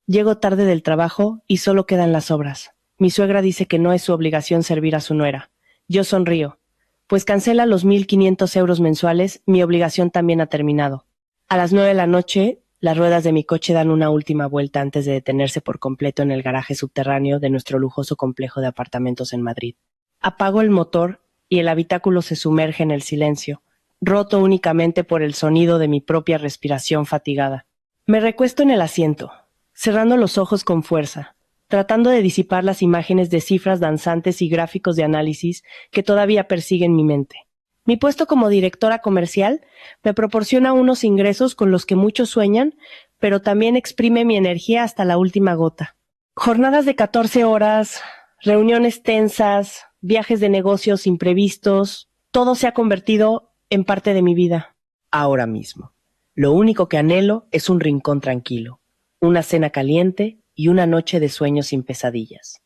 Llego tarde del trabajo y solo quedan las obras. Mi suegra dice que no es su obligación servir a su nuera. Yo sonrío. Pues cancela los 1,500 € mensuales, mi obligación también ha terminado. A las 9 de la noche, las ruedas de mi coche dan una última vuelta antes de detenerse por completo en el garaje subterráneo de nuestro lujoso complejo de apartamentos en Madrid. Apago el motor y el habitáculo se sumerge en el silencio, roto únicamente por el sonido de mi propia respiración fatigada. Me recuesto en el asiento, cerrando los ojos con fuerza, tratando de disipar las imágenes de cifras danzantes y gráficos de análisis que todavía persiguen mi mente. Mi puesto como directora comercial me proporciona unos ingresos con los que muchos sueñan, pero también exprime mi energía hasta la última gota. Jornadas de 14 horas, reuniones tensas, viajes de negocios imprevistos, todo se ha convertido en parte de mi vida. Ahora mismo, lo único que anhelo es un rincón tranquilo, una cena caliente y una noche de sueños sin pesadillas.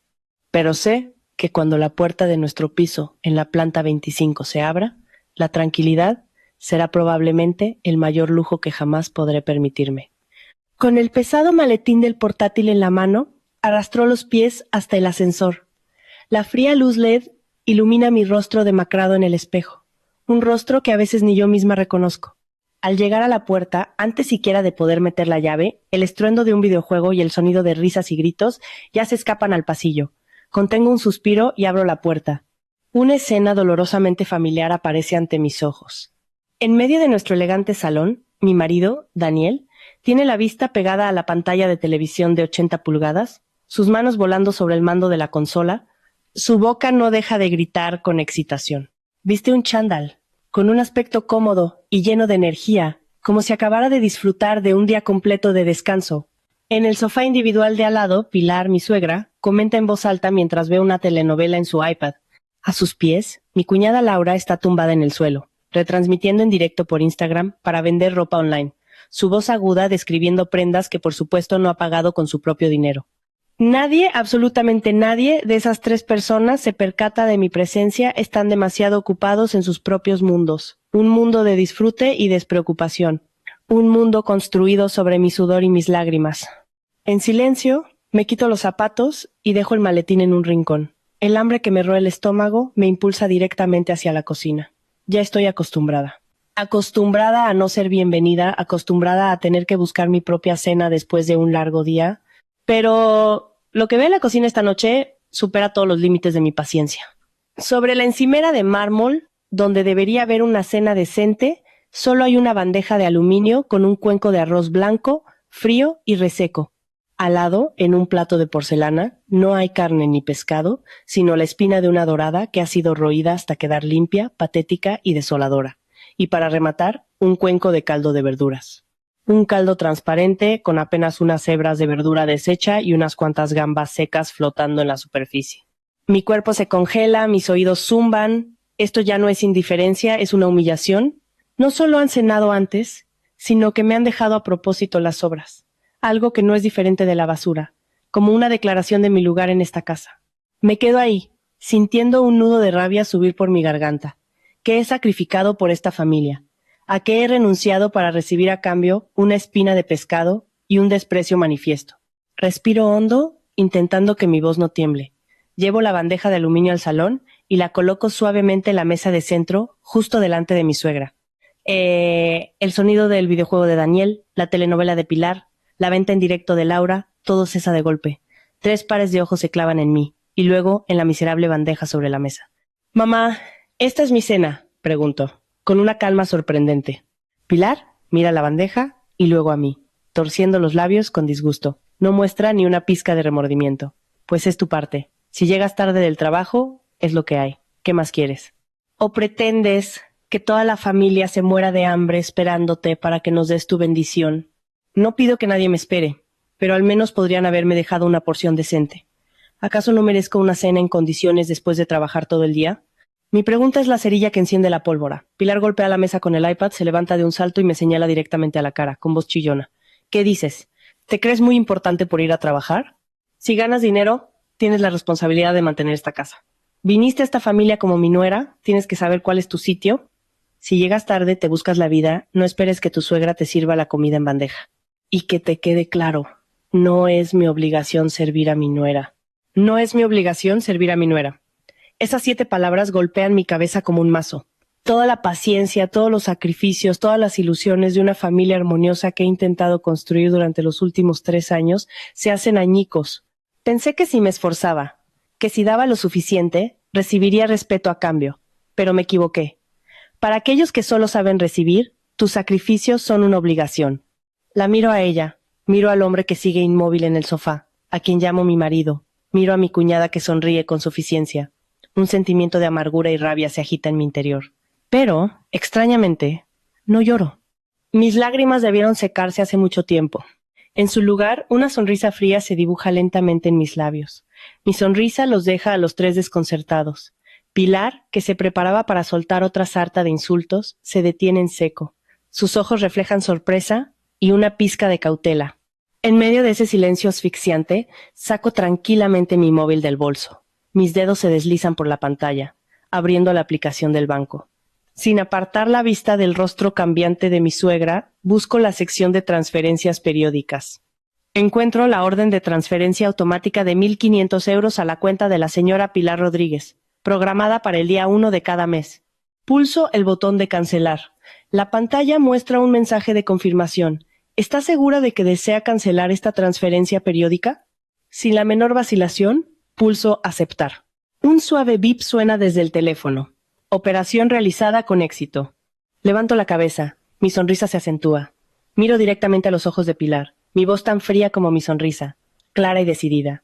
Pero sé que cuando la puerta de nuestro piso en la planta 25 se abra, la tranquilidad será probablemente el mayor lujo que jamás podré permitirme. Con el pesado maletín del portátil en la mano, arrastró los pies hasta el ascensor. La fría luz LED ilumina mi rostro demacrado en el espejo, un rostro que a veces ni yo misma reconozco. Al llegar a la puerta, antes siquiera de poder meter la llave, el estruendo de un videojuego y el sonido de risas y gritos ya se escapan al pasillo. Contengo un suspiro y abro la puerta. Una escena dolorosamente familiar aparece ante mis ojos. En medio de nuestro elegante salón, mi marido, Daniel, tiene la vista pegada a la pantalla de televisión de 80 pulgadas, sus manos volando sobre el mando de la consola. Su boca no deja de gritar con excitación. Viste un chándal, con un aspecto cómodo y lleno de energía, como si acabara de disfrutar de un día completo de descanso. En el sofá individual de al lado, Pilar, mi suegra, comenta en voz alta mientras ve una telenovela en su iPad. A sus pies, mi cuñada Laura está tumbada en el suelo, retransmitiendo en directo por Instagram para vender ropa online, su voz aguda describiendo prendas que por supuesto no ha pagado con su propio dinero. Nadie, absolutamente nadie, de esas 3 personas se percata de mi presencia, están demasiado ocupados en sus propios mundos. Un mundo de disfrute y despreocupación. Un mundo construido sobre mi sudor y mis lágrimas. En silencio, me quito los zapatos y dejo el maletín en un rincón. El hambre que me roe el estómago me impulsa directamente hacia la cocina. Ya estoy acostumbrada. Acostumbrada a no ser bienvenida, acostumbrada a tener que buscar mi propia cena después de un largo día. Pero lo que veo en la cocina esta noche supera todos los límites de mi paciencia. Sobre la encimera de mármol, donde debería haber una cena decente, solo hay una bandeja de aluminio con un cuenco de arroz blanco, frío y reseco. Al lado, en un plato de porcelana, no hay carne ni pescado, sino la espina de una dorada que ha sido roída hasta quedar limpia, patética y desoladora. Y para rematar, un cuenco de caldo de verduras. Un caldo transparente con apenas unas hebras de verdura deshecha y unas cuantas gambas secas flotando en la superficie. Mi cuerpo se congela, mis oídos zumban. Esto ya no es indiferencia, es una humillación. No solo han cenado antes, sino que me han dejado a propósito las sobras. Algo que no es diferente de la basura, como una declaración de mi lugar en esta casa. Me quedo ahí, sintiendo un nudo de rabia subir por mi garganta. ¿Qué he sacrificado por esta familia? ¿A qué he renunciado para recibir a cambio una espina de pescado y un desprecio manifiesto? Respiro hondo, intentando que mi voz no tiemble. Llevo la bandeja de aluminio al salón y la coloco suavemente en la mesa de centro, justo delante de mi suegra. El sonido del videojuego de Daniel, la telenovela de Pilar, la venta en directo de Laura, todo cesa de golpe. 3 pares de ojos se clavan en mí, y luego en la miserable bandeja sobre la mesa. «Mamá, ¿esta es mi cena?», pregunto, con una calma sorprendente. Pilar mira la bandeja y luego a mí, torciendo los labios con disgusto. No muestra ni una pizca de remordimiento. «Pues es tu parte. Si llegas tarde del trabajo, es lo que hay. ¿Qué más quieres? ¿O pretendes que toda la familia se muera de hambre esperándote para que nos des tu bendición? No pido que nadie me espere, pero al menos podrían haberme dejado una porción decente. ¿Acaso no merezco una cena en condiciones después de trabajar todo el día? Mi pregunta es la cerilla que enciende la pólvora. Pilar golpea la mesa con el iPad, se levanta de un salto y me señala directamente a la cara, con voz chillona. ¿Qué dices? ¿Te crees muy importante por ir a trabajar? Si ganas dinero, tienes la responsabilidad de mantener esta casa. Viniste a esta familia como mi nuera, tienes que saber cuál es tu sitio. Si llegas tarde, te buscas la vida, no esperes que tu suegra te sirva la comida en bandeja. Y que te quede claro, No es mi obligación servir a mi nuera. No es mi obligación servir a mi nuera. Esas 7 palabras golpean mi cabeza como un mazo. Toda la paciencia, todos los sacrificios, todas las ilusiones de una familia armoniosa que he intentado construir durante los últimos 3 años se hacen añicos. Pensé que si me esforzaba, que si daba lo suficiente, recibiría respeto a cambio, pero me equivoqué. Para aquellos que solo saben recibir, tus sacrificios son una obligación. La miro a ella, miro al hombre que sigue inmóvil en el sofá, a quien llamo mi marido, miro a mi cuñada que sonríe con suficiencia. Un sentimiento de amargura y rabia se agita en mi interior. Pero, extrañamente, no lloro. Mis lágrimas debieron secarse hace mucho tiempo. En su lugar, una sonrisa fría se dibuja lentamente en mis labios. Mi sonrisa los deja a los 3 desconcertados. Pilar, que se preparaba para soltar otra sarta de insultos, se detiene en seco. Sus ojos reflejan sorpresa y una pizca de cautela. En medio de ese silencio asfixiante, saco tranquilamente mi móvil del bolso. Mis dedos se deslizan por la pantalla, abriendo la aplicación del banco. Sin apartar la vista del rostro cambiante de mi suegra, busco la sección de transferencias periódicas. Encuentro la orden de transferencia automática de 1.500 euros a la cuenta de la señora Pilar Rodríguez, programada para el día 1 de cada mes. Pulso el botón de cancelar. La pantalla muestra un mensaje de confirmación. ¿Está segura de que desea cancelar esta transferencia periódica? Sin la menor vacilación, pulso aceptar. Un suave bip suena desde el teléfono. Operación realizada con éxito. Levanto la cabeza. Mi sonrisa se acentúa. Miro directamente a los ojos de Pilar. Mi voz tan fría como mi sonrisa. Clara y decidida.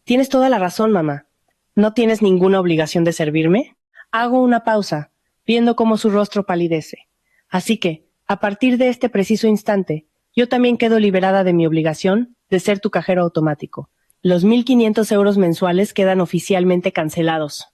Tienes toda la razón, mamá. ¿No tienes ninguna obligación de servirme? Hago una pausa, viendo cómo su rostro palidece. Así que, a partir de este preciso instante, yo también quedo liberada de mi obligación de ser tu cajero automático. Los 1.500 euros mensuales quedan oficialmente cancelados.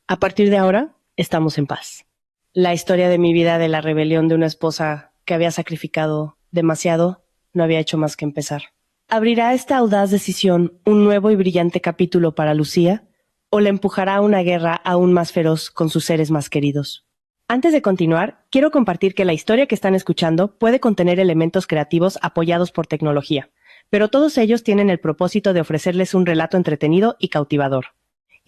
A partir de ahora, estamos en paz. La historia de mi vida de la rebelión de una esposa que había sacrificado demasiado no había hecho más que empezar. ¿Abrirá esta audaz decisión un nuevo y brillante capítulo para Lucía? ¿O la empujará a una guerra aún más feroz con sus seres más queridos? Antes de continuar, quiero compartir que la historia que están escuchando puede contener elementos creativos apoyados por tecnología, pero todos ellos tienen el propósito de ofrecerles un relato entretenido y cautivador.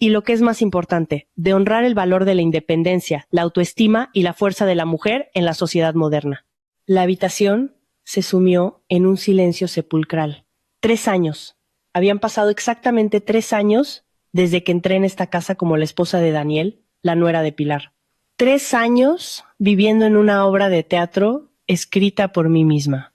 Y lo que es más importante, de honrar el valor de la independencia, la autoestima y la fuerza de la mujer en la sociedad moderna. La habitación se sumió en un silencio sepulcral. 3 años. Habían pasado exactamente 3 años desde que entré en esta casa como la esposa de Daniel, la nuera de Pilar. 3 años viviendo en una obra de teatro escrita por mí misma.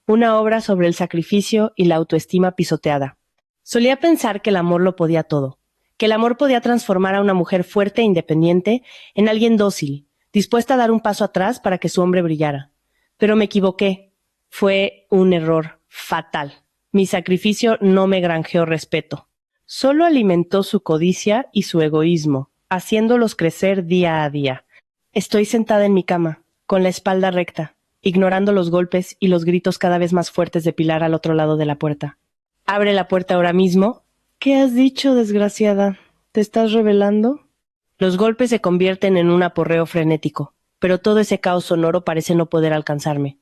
Una obra sobre el sacrificio y la autoestima pisoteada. Solía pensar que el amor lo podía todo, que el amor podía transformar a una mujer fuerte e independiente en alguien dócil, dispuesta a dar un paso atrás para que su hombre brillara. Pero me equivoqué. Fue un error fatal. Mi sacrificio no me granjeó respeto. Solo alimentó su codicia y su egoísmo, haciéndolos crecer día a día. Estoy sentada en mi cama, con la espalda recta, ignorando los golpes y los gritos cada vez más fuertes de Pilar al otro lado de la puerta. Abre la puerta ahora mismo. ¿Qué has dicho, desgraciada? ¿Te estás rebelando? Los golpes se convierten en un aporreo frenético, pero todo ese caos sonoro parece no poder alcanzarme.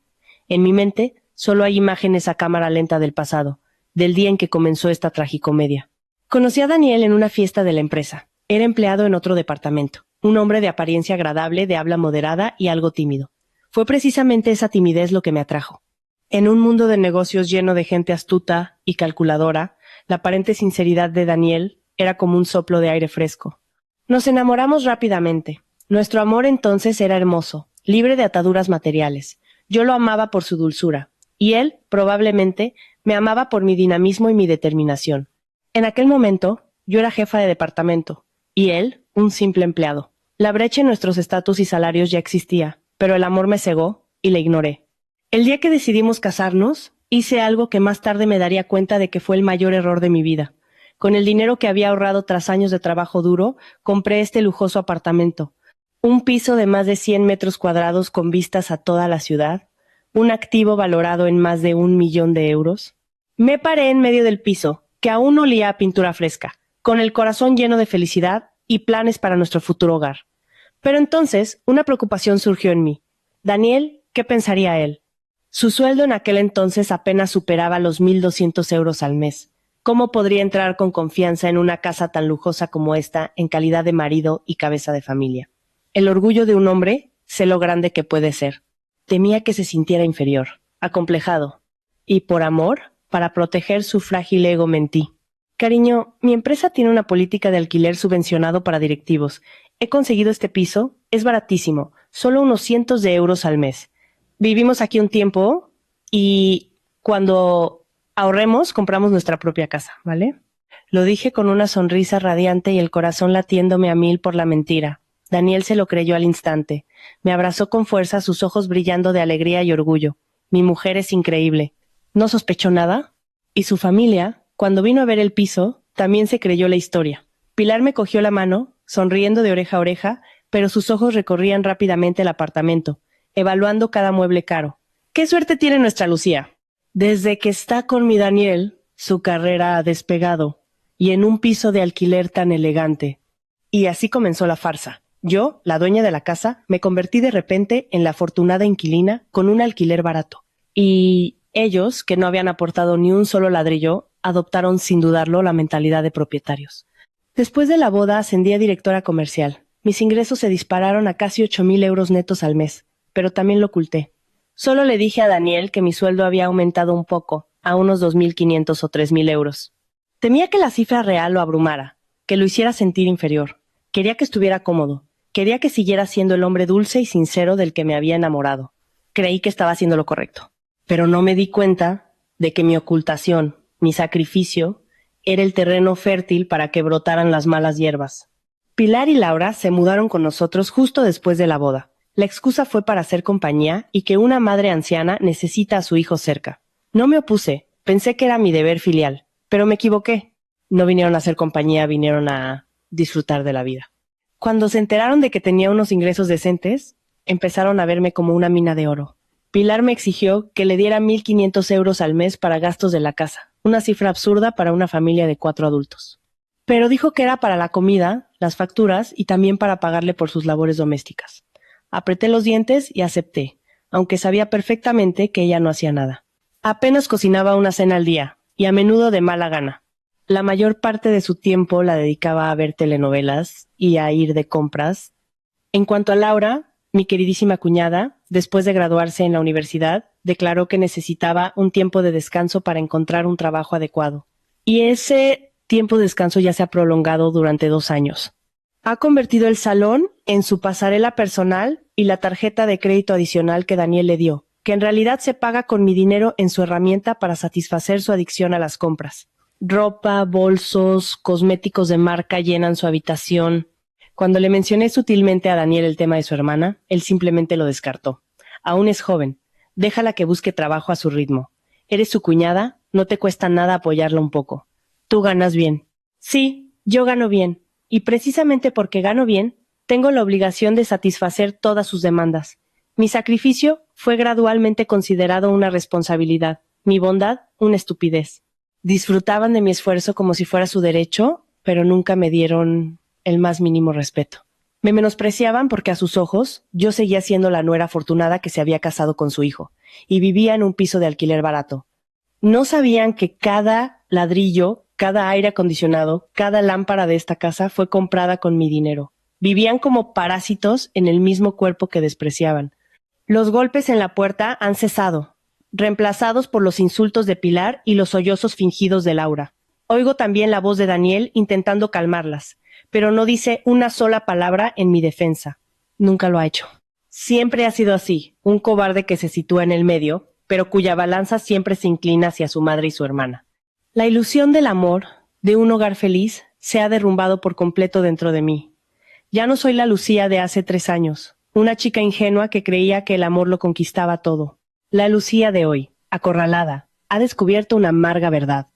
En mi mente solo hay imágenes a cámara lenta del pasado, del día en que comenzó esta tragicomedia. Conocí a Daniel en una fiesta de la empresa. Era empleado en otro departamento, un hombre de apariencia agradable, de habla moderada y algo tímido. Fue precisamente esa timidez lo que me atrajo. En un mundo de negocios lleno de gente astuta y calculadora, la aparente sinceridad de Daniel era como un soplo de aire fresco. Nos enamoramos rápidamente. Nuestro amor entonces era hermoso, libre de ataduras materiales. Yo lo amaba por su dulzura, y él, probablemente, me amaba por mi dinamismo y mi determinación. En aquel momento, yo era jefa de departamento, y él, un simple empleado. La brecha en nuestros estatus y salarios ya existía, pero el amor me cegó y le ignoré. El día que decidimos casarnos, hice algo que más tarde me daría cuenta de que fue el mayor error de mi vida. Con el dinero que había ahorrado tras años de trabajo duro, compré este lujoso apartamento. Un piso de más de 100 metros cuadrados con vistas a toda la ciudad, un activo valorado en más de 1.000.000 de euros. Me paré en medio del piso, que aún olía a pintura fresca, con el corazón lleno de felicidad y planes para nuestro futuro hogar. Pero entonces, una preocupación surgió en mí. Daniel, ¿qué pensaría él? Su sueldo en aquel entonces apenas superaba los 1,200 € al mes. ¿Cómo podría entrar con confianza en una casa tan lujosa como esta en calidad de marido y cabeza de familia? El orgullo de un hombre, sé lo grande que puede ser. Temía que se sintiera inferior, acomplejado. Y por amor, para proteger su frágil ego, mentí. Cariño, mi empresa tiene una política de alquiler subvencionado para directivos. He conseguido este piso, es baratísimo, solo unos cientos de euros al mes. Vivimos aquí un tiempo y cuando ahorremos compramos nuestra propia casa, ¿vale? Lo dije con una sonrisa radiante y el corazón latiéndome a mil por la mentira. Daniel se lo creyó al instante. Me abrazó con fuerza, sus ojos brillando de alegría y orgullo. Mi mujer es increíble. ¿No sospechó nada? Y su familia, cuando vino a ver el piso, también se creyó la historia. Pilar me cogió la mano, sonriendo de oreja a oreja, pero sus ojos recorrían rápidamente el apartamento, evaluando cada mueble caro. ¡Qué suerte tiene nuestra Lucía! Desde que está con mi Daniel, su carrera ha despegado, y en un piso de alquiler tan elegante. Y así comenzó la farsa. Yo, la dueña de la casa, me convertí de repente en la afortunada inquilina con un alquiler barato. Y ellos, que no habían aportado ni un solo ladrillo, adoptaron sin dudarlo la mentalidad de propietarios. Después de la boda ascendí a directora comercial. Mis ingresos se dispararon a casi 8,000 € netos al mes, pero también lo oculté. Solo le dije a Daniel que mi sueldo había aumentado un poco, a unos 2,500 o 3,000 €. Temía que la cifra real lo abrumara, que lo hiciera sentir inferior. Quería que estuviera cómodo. Quería que siguiera siendo el hombre dulce y sincero del que me había enamorado. Creí que estaba haciendo lo correcto. Pero no me di cuenta de que mi ocultación, mi sacrificio, era el terreno fértil para que brotaran las malas hierbas. Pilar y Laura se mudaron con nosotros justo después de la boda. La excusa fue para hacer compañía y que una madre anciana necesita a su hijo cerca. No me opuse, pensé que era mi deber filial, pero me equivoqué. No vinieron a hacer compañía, vinieron a disfrutar de la vida. Cuando se enteraron de que tenía unos ingresos decentes, empezaron a verme como una mina de oro. Pilar me exigió que le diera 1,500 € al mes para gastos de la casa, una cifra absurda para una familia de 4 adultos. Pero dijo que era para la comida, las facturas y también para pagarle por sus labores domésticas. Apreté los dientes y acepté, aunque sabía perfectamente que ella no hacía nada. Apenas cocinaba una cena al día, y a menudo de mala gana. La mayor parte de su tiempo la dedicaba a ver telenovelas y a ir de compras. En cuanto a Laura, mi queridísima cuñada, después de graduarse en la universidad, declaró que necesitaba un tiempo de descanso para encontrar un trabajo adecuado. Y ese tiempo de descanso ya se ha prolongado durante 2 años. Ha convertido el salón en su pasarela personal y la tarjeta de crédito adicional que Daniel le dio, que en realidad se paga con mi dinero en su herramienta para satisfacer su adicción a las compras. Ropa, bolsos, cosméticos de marca llenan su habitación. Cuando le mencioné sutilmente a Daniel el tema de su hermana, él simplemente lo descartó. Aún es joven, déjala que busque trabajo a su ritmo. Eres su cuñada, no te cuesta nada apoyarla un poco. Tú ganas bien. Sí, yo gano bien. Y precisamente porque gano bien, tengo la obligación de satisfacer todas sus demandas. Mi sacrificio fue gradualmente considerado una responsabilidad, mi bondad una estupidez. Disfrutaban de mi esfuerzo como si fuera su derecho, pero nunca me dieron el más mínimo respeto. Me menospreciaban porque a sus ojos yo seguía siendo la nuera afortunada que se había casado con su hijo, y vivía en un piso de alquiler barato. No sabían que cada ladrillo, cada aire acondicionado, cada lámpara de esta casa fue comprada con mi dinero. Vivían como parásitos en el mismo cuerpo que despreciaban. Los golpes en la puerta han cesado, reemplazados por los insultos de Pilar y los sollozos fingidos de Laura. Oigo también la voz de Daniel intentando calmarlas, pero no dice una sola palabra en mi defensa. Nunca lo ha hecho. Siempre ha sido así, un cobarde que se sitúa en el medio, pero cuya balanza siempre se inclina hacia su madre y su hermana. La ilusión del amor, de un hogar feliz, se ha derrumbado por completo dentro de mí. Ya no soy la Lucía de hace 3 años, una chica ingenua que creía que el amor lo conquistaba todo. La Lucía de hoy, acorralada, ha descubierto una amarga verdad.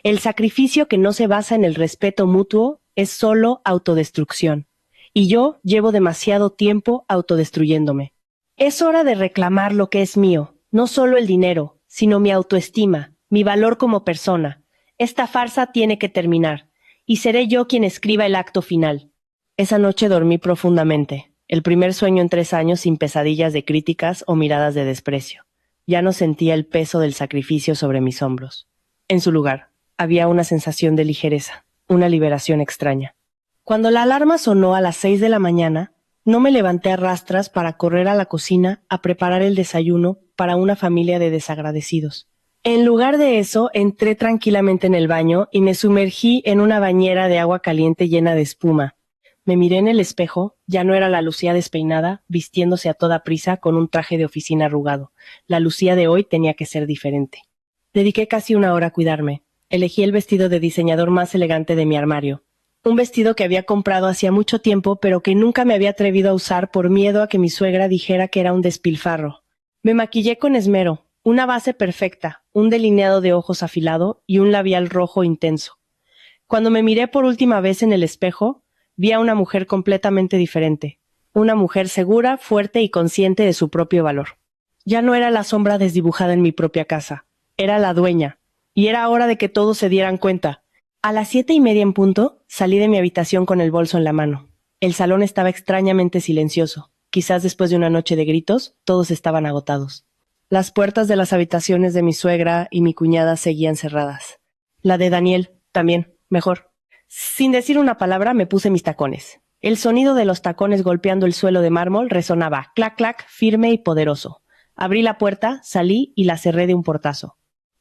El sacrificio que no se basa en el respeto mutuo es solo autodestrucción. Y yo llevo demasiado tiempo autodestruyéndome. Es hora de reclamar lo que es mío, no solo el dinero, sino mi autoestima, mi valor como persona. Esta farsa tiene que terminar, y seré yo quien escriba el acto final. Esa noche dormí profundamente, el primer sueño en 3 años sin pesadillas de críticas o miradas de desprecio. Ya no sentía el peso del sacrificio sobre mis hombros. En su lugar, había una sensación de ligereza, una liberación extraña. Cuando la alarma sonó a las 6 de la mañana, no me levanté a rastras para correr a la cocina a preparar el desayuno para una familia de desagradecidos. En lugar de eso, entré tranquilamente en el baño y me sumergí en una bañera de agua caliente llena de espuma. Me miré en el espejo, ya no era la Lucía despeinada, vistiéndose a toda prisa con un traje de oficina arrugado. La Lucía de hoy tenía que ser diferente. Dediqué casi una hora a cuidarme. Elegí el vestido de diseñador más elegante de mi armario. Un vestido que había comprado hacía mucho tiempo, pero que nunca me había atrevido a usar por miedo a que mi suegra dijera que era un despilfarro. Me maquillé con esmero, una base perfecta, un delineado de ojos afilado y un labial rojo intenso. Cuando me miré por última vez en el espejo, vi a una mujer completamente diferente. Una mujer segura, fuerte y consciente de su propio valor. Ya no era la sombra desdibujada en mi propia casa. Era la dueña. Y era hora de que todos se dieran cuenta. A las 7:30 en punto, salí de mi habitación con el bolso en la mano. El salón estaba extrañamente silencioso. Quizás después de una noche de gritos, todos estaban agotados. Las puertas de las habitaciones de mi suegra y mi cuñada seguían cerradas. La de Daniel, también, mejor. Sin decir una palabra, me puse mis tacones. El sonido de los tacones golpeando el suelo de mármol resonaba clac clac, firme y poderoso. Abrí la puerta, salí y la cerré de un portazo.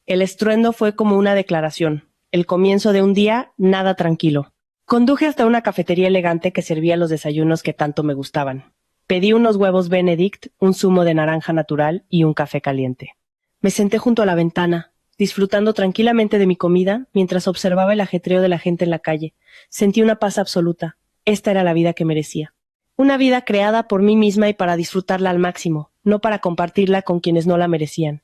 El estruendo fue como una declaración. El comienzo de un día nada tranquilo. Conduje hasta una cafetería elegante que servía los desayunos que tanto me gustaban. Pedí unos huevos Benedict, un zumo de naranja natural y un café caliente. Me senté junto a la ventana, disfrutando tranquilamente de mi comida mientras observaba el ajetreo de la gente en la calle. Sentí una paz absoluta. Esta era la vida que merecía. Una vida creada por mí misma y para disfrutarla al máximo, no para compartirla con quienes no la merecían.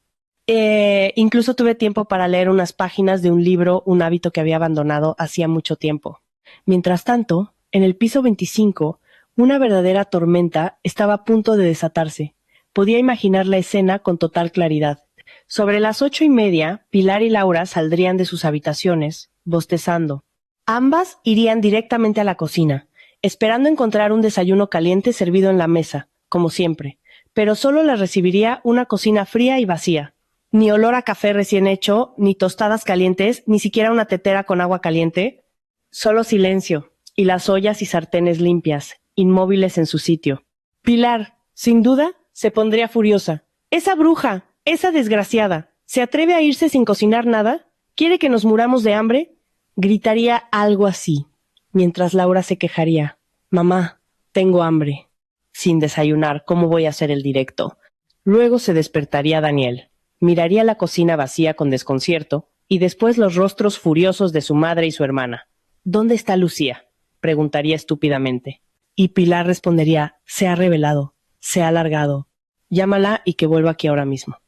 Incluso tuve tiempo para leer unas páginas de un libro, un hábito que había abandonado hacía mucho tiempo. Mientras tanto, en el piso 25, una verdadera tormenta estaba a punto de desatarse. Podía imaginar la escena con total claridad. Sobre las 8:30, Pilar y Laura saldrían de sus habitaciones, bostezando. Ambas irían directamente a la cocina, esperando encontrar un desayuno caliente servido en la mesa, como siempre, pero solo las recibiría una cocina fría y vacía. Ni olor a café recién hecho, ni tostadas calientes, ni siquiera una tetera con agua caliente. Solo silencio, y las ollas y sartenes limpias, inmóviles en su sitio. Pilar, sin duda, se pondría furiosa. ¡Esa bruja! ¡Esa desgraciada! ¿Se atreve a irse sin cocinar nada? ¿Quiere que nos muramos de hambre? Gritaría algo así, mientras Laura se quejaría. Mamá, tengo hambre. Sin desayunar, ¿cómo voy a hacer el directo? Luego se despertaría Daniel. Miraría la cocina vacía con desconcierto, y después los rostros furiosos de su madre y su hermana. ¿Dónde está Lucía?, preguntaría estúpidamente. Y Pilar respondería, se ha revelado, se ha largado. Llámala y que vuelva aquí ahora mismo.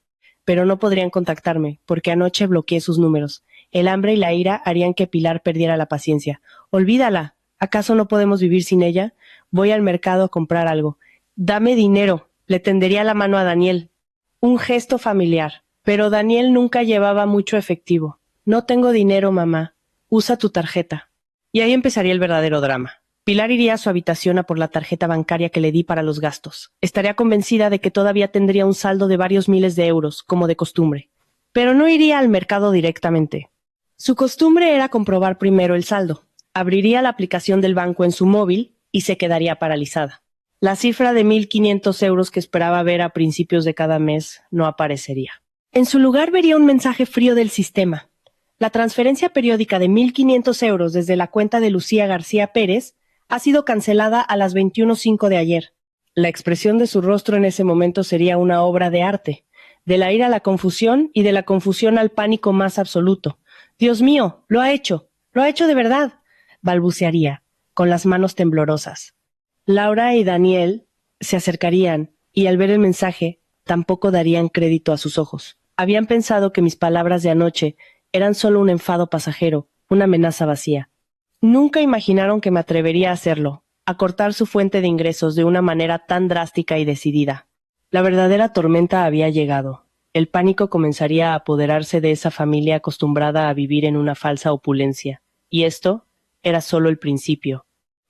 Pero no podrían contactarme, porque anoche bloqueé sus números. El hambre y la ira harían que Pilar perdiera la paciencia. Olvídala. ¿Acaso no podemos vivir sin ella? Voy al mercado a comprar algo. Dame dinero. Le tendería la mano a Daniel. Un gesto familiar. Pero Daniel nunca llevaba mucho efectivo. No tengo dinero, mamá. Usa tu tarjeta. Y ahí empezaría el verdadero drama. Pilar iría a su habitación a por la tarjeta bancaria que le di para los gastos. Estaría convencida de que todavía tendría un saldo de varios miles de euros, como de costumbre. Pero no iría al mercado directamente. Su costumbre era comprobar primero el saldo. Abriría la aplicación del banco en su móvil y se quedaría paralizada. La cifra de 1.500 euros que esperaba ver a principios de cada mes no aparecería. En su lugar vería un mensaje frío del sistema. La transferencia periódica de 1.500 euros desde la cuenta de Lucía García Pérez ha sido cancelada a las 21:05 de ayer. La expresión de su rostro en ese momento sería una obra de arte, de la ira a la confusión y de la confusión al pánico más absoluto. «Dios mío, lo ha hecho de verdad», balbucearía, con las manos temblorosas. Laura y Daniel se acercarían y al ver el mensaje tampoco darían crédito a sus ojos. Habían pensado que mis palabras de anoche eran solo un enfado pasajero, una amenaza vacía. Nunca imaginaron que me atrevería a hacerlo, a cortar su fuente de ingresos de una manera tan drástica y decidida. La verdadera tormenta había llegado. El pánico comenzaría a apoderarse de esa familia acostumbrada a vivir en una falsa opulencia. Y esto era solo el principio.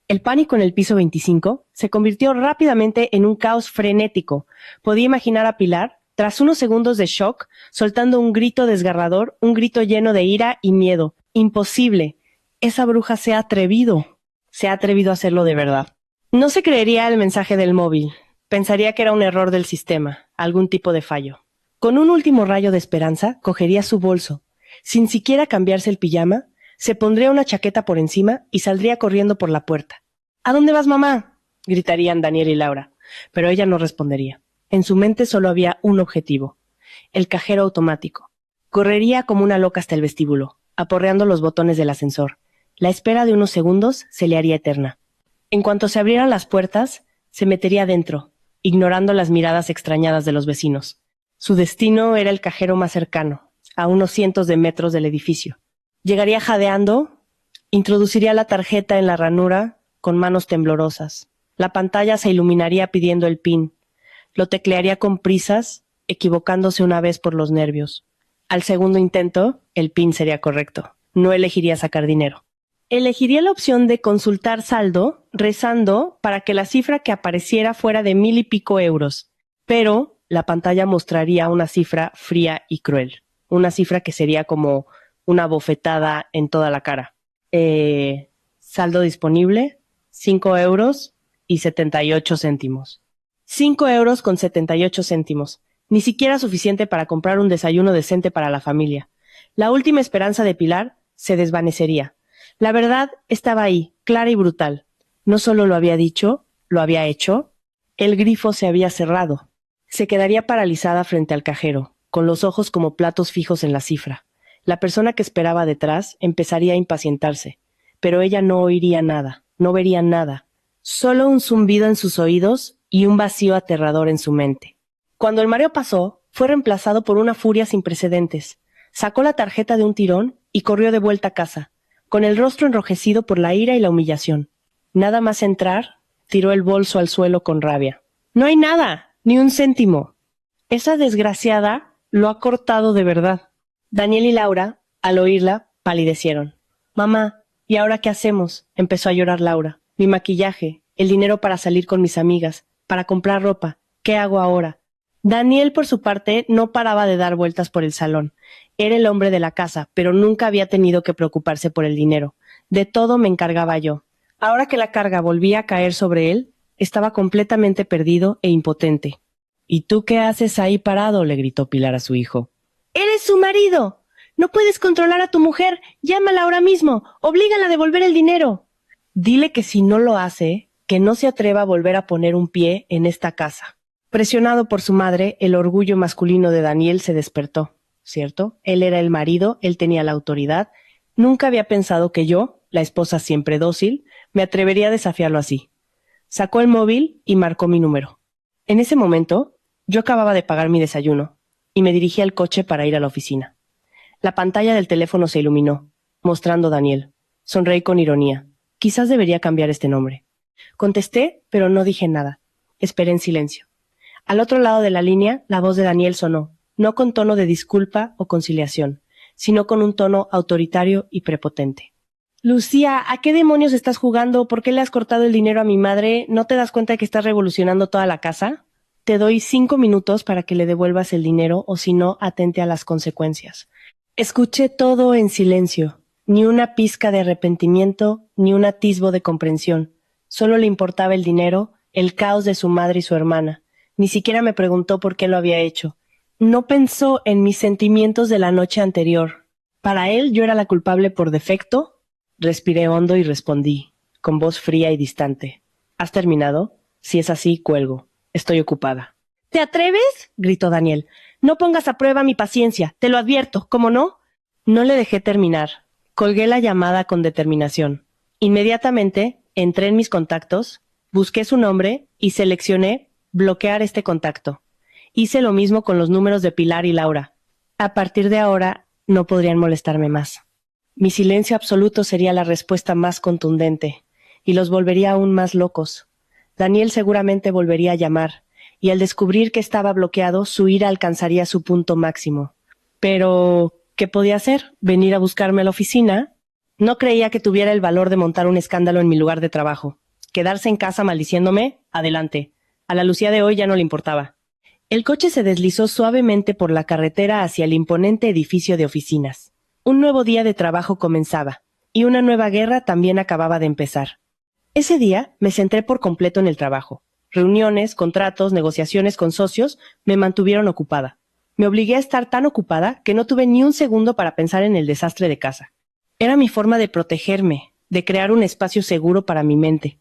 El pánico en el piso 25 se convirtió rápidamente en un caos frenético. Podía imaginar a Pilar Tras unos segundos de shock, soltando un grito desgarrador, un grito lleno de ira y miedo. ¡Imposible! Esa bruja se ha atrevido. Se ha atrevido a hacerlo de verdad. No se creería el mensaje del móvil. Pensaría que era un error del sistema, algún tipo de fallo. Con un último rayo de esperanza, cogería su bolso. Sin siquiera cambiarse el pijama, se pondría una chaqueta por encima y saldría corriendo por la puerta. ¿A dónde vas, mamá?, gritarían Daniel y Laura, pero ella no respondería. En su mente solo había un objetivo: el cajero automático. Correría como una loca hasta el vestíbulo, aporreando los botones del ascensor. La espera de unos segundos se le haría eterna. En cuanto se abrieran las puertas, se metería dentro, ignorando las miradas extrañadas de los vecinos. Su destino era el cajero más cercano, a unos cientos de metros del edificio. Llegaría jadeando, introduciría la tarjeta en la ranura con manos temblorosas. La pantalla se iluminaría pidiendo el PIN. Lo teclearía con prisas, equivocándose una vez por los nervios. Al segundo intento, el PIN sería correcto. No elegiría sacar dinero. Elegiría la opción de consultar saldo, rezando para que la cifra que apareciera fuera de 1,000 y pico euros. Pero la pantalla mostraría una cifra fría y cruel. Una cifra que sería como una bofetada en toda la cara. Saldo disponible, 5 euros y 78 céntimos. 5 euros con 78 céntimos. Ni siquiera suficiente para comprar un desayuno decente para la familia. La última esperanza de Pilar se desvanecería. La verdad estaba ahí, clara y brutal. No solo lo había dicho, lo había hecho. El grifo se había cerrado. Se quedaría paralizada frente al cajero, con los ojos como platos fijos en la cifra. La persona que esperaba detrás empezaría a impacientarse, pero ella no oiría nada, no vería nada. Solo un zumbido en sus oídos y un vacío aterrador en su mente. Cuando el mareo pasó, fue reemplazado por una furia sin precedentes. Sacó la tarjeta de un tirón y corrió de vuelta a casa, con el rostro enrojecido por la ira y la humillación. Nada más entrar, tiró el bolso al suelo con rabia. ¡No hay nada! ¡Ni un céntimo! Esa desgraciada lo ha cortado de verdad. Daniel y Laura, al oírla, palidecieron. «Mamá, ¿y ahora qué hacemos?», empezó a llorar Laura. «Mi maquillaje, el dinero para salir con mis amigas, para comprar ropa. ¿Qué hago ahora?». Daniel, por su parte, no paraba de dar vueltas por el salón. Era el hombre de la casa, pero nunca había tenido que preocuparse por el dinero. De todo me encargaba yo. Ahora que la carga volvía a caer sobre él, estaba completamente perdido e impotente. «¿Y tú qué haces ahí parado?», le gritó Pilar a su hijo. «¡Eres su marido! No puedes controlar a tu mujer. Llámala ahora mismo. Oblígala a devolver el dinero». «Dile que si no lo hace, que no se atreva a volver a poner un pie en esta casa». Presionado por su madre, el orgullo masculino de Daniel se despertó. ¿Cierto? Él era el marido, él tenía la autoridad. Nunca había pensado que yo, la esposa siempre dócil, me atrevería a desafiarlo así. Sacó el móvil y marcó mi número. En ese momento, yo acababa de pagar mi desayuno y me dirigí al coche para ir a la oficina. La pantalla del teléfono se iluminó, mostrando Daniel. Sonreí con ironía. Quizás debería cambiar este nombre. Contesté, pero no dije nada. Esperé en silencio. Al otro lado de la línea, la voz de Daniel sonó, no con tono de disculpa o conciliación, sino con un tono autoritario y prepotente. «Lucía, ¿a qué demonios estás jugando? ¿Por qué le has cortado el dinero a mi madre? ¿No te das cuenta de que estás revolucionando toda la casa? Te doy 5 minutos para que le devuelvas el dinero o si no, atente a las consecuencias». Escuché todo en silencio, ni una pizca de arrepentimiento, ni un atisbo de comprensión. Solo le importaba el dinero, el caos de su madre y su hermana. Ni siquiera me preguntó por qué lo había hecho. No pensó en mis sentimientos de la noche anterior. Para él yo era la culpable por defecto. Respiré hondo y respondí, con voz fría y distante. ¿Has terminado? Si es así, cuelgo. Estoy ocupada. ¿Te atreves?, gritó Daniel. No pongas a prueba mi paciencia, te lo advierto, ¿cómo no? No le dejé terminar. Colgué la llamada con determinación. Inmediatamente entré en mis contactos, busqué su nombre y seleccioné bloquear este contacto. Hice lo mismo con los números de Pilar y Laura. A partir de ahora no podrían molestarme más. Mi silencio absoluto sería la respuesta más contundente, y los volvería aún más locos. Daniel seguramente volvería a llamar, y al descubrir que estaba bloqueado, su ira alcanzaría su punto máximo. Pero, ¿qué podía hacer? ¿Venir a buscarme a la oficina? No creía que tuviera el valor de montar un escándalo en mi lugar de trabajo. Quedarse en casa maldiciéndome, adelante. A la Lucía de hoy ya no le importaba. El coche se deslizó suavemente por la carretera hacia el imponente edificio de oficinas. Un nuevo día de trabajo comenzaba, y una nueva guerra también acababa de empezar. Ese día me centré por completo en el trabajo. Reuniones, contratos, negociaciones con socios me mantuvieron ocupada. Me obligué a estar tan ocupada que no tuve ni un segundo para pensar en el desastre de casa. Era mi forma de protegerme, de crear un espacio seguro para mi mente.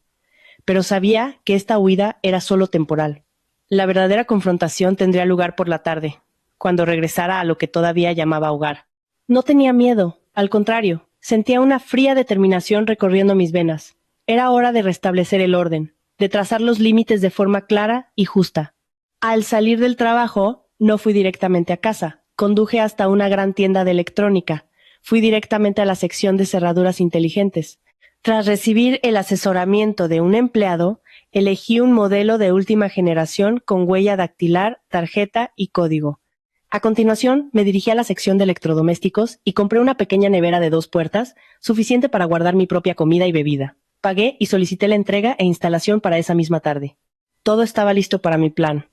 Pero sabía que esta huida era solo temporal. La verdadera confrontación tendría lugar por la tarde, cuando regresara a lo que todavía llamaba hogar. No tenía miedo, al contrario, sentía una fría determinación recorriendo mis venas. Era hora de restablecer el orden, de trazar los límites de forma clara y justa. Al salir del trabajo, no fui directamente a casa. Conduje hasta una gran tienda de electrónica. Fui directamente a la sección de cerraduras inteligentes. Tras recibir el asesoramiento de un empleado, elegí un modelo de última generación con huella dactilar, tarjeta y código. A continuación, me dirigí a la sección de electrodomésticos y compré una pequeña nevera de 2 puertas, suficiente para guardar mi propia comida y bebida. Pagué y solicité la entrega e instalación para esa misma tarde. Todo estaba listo para mi plan.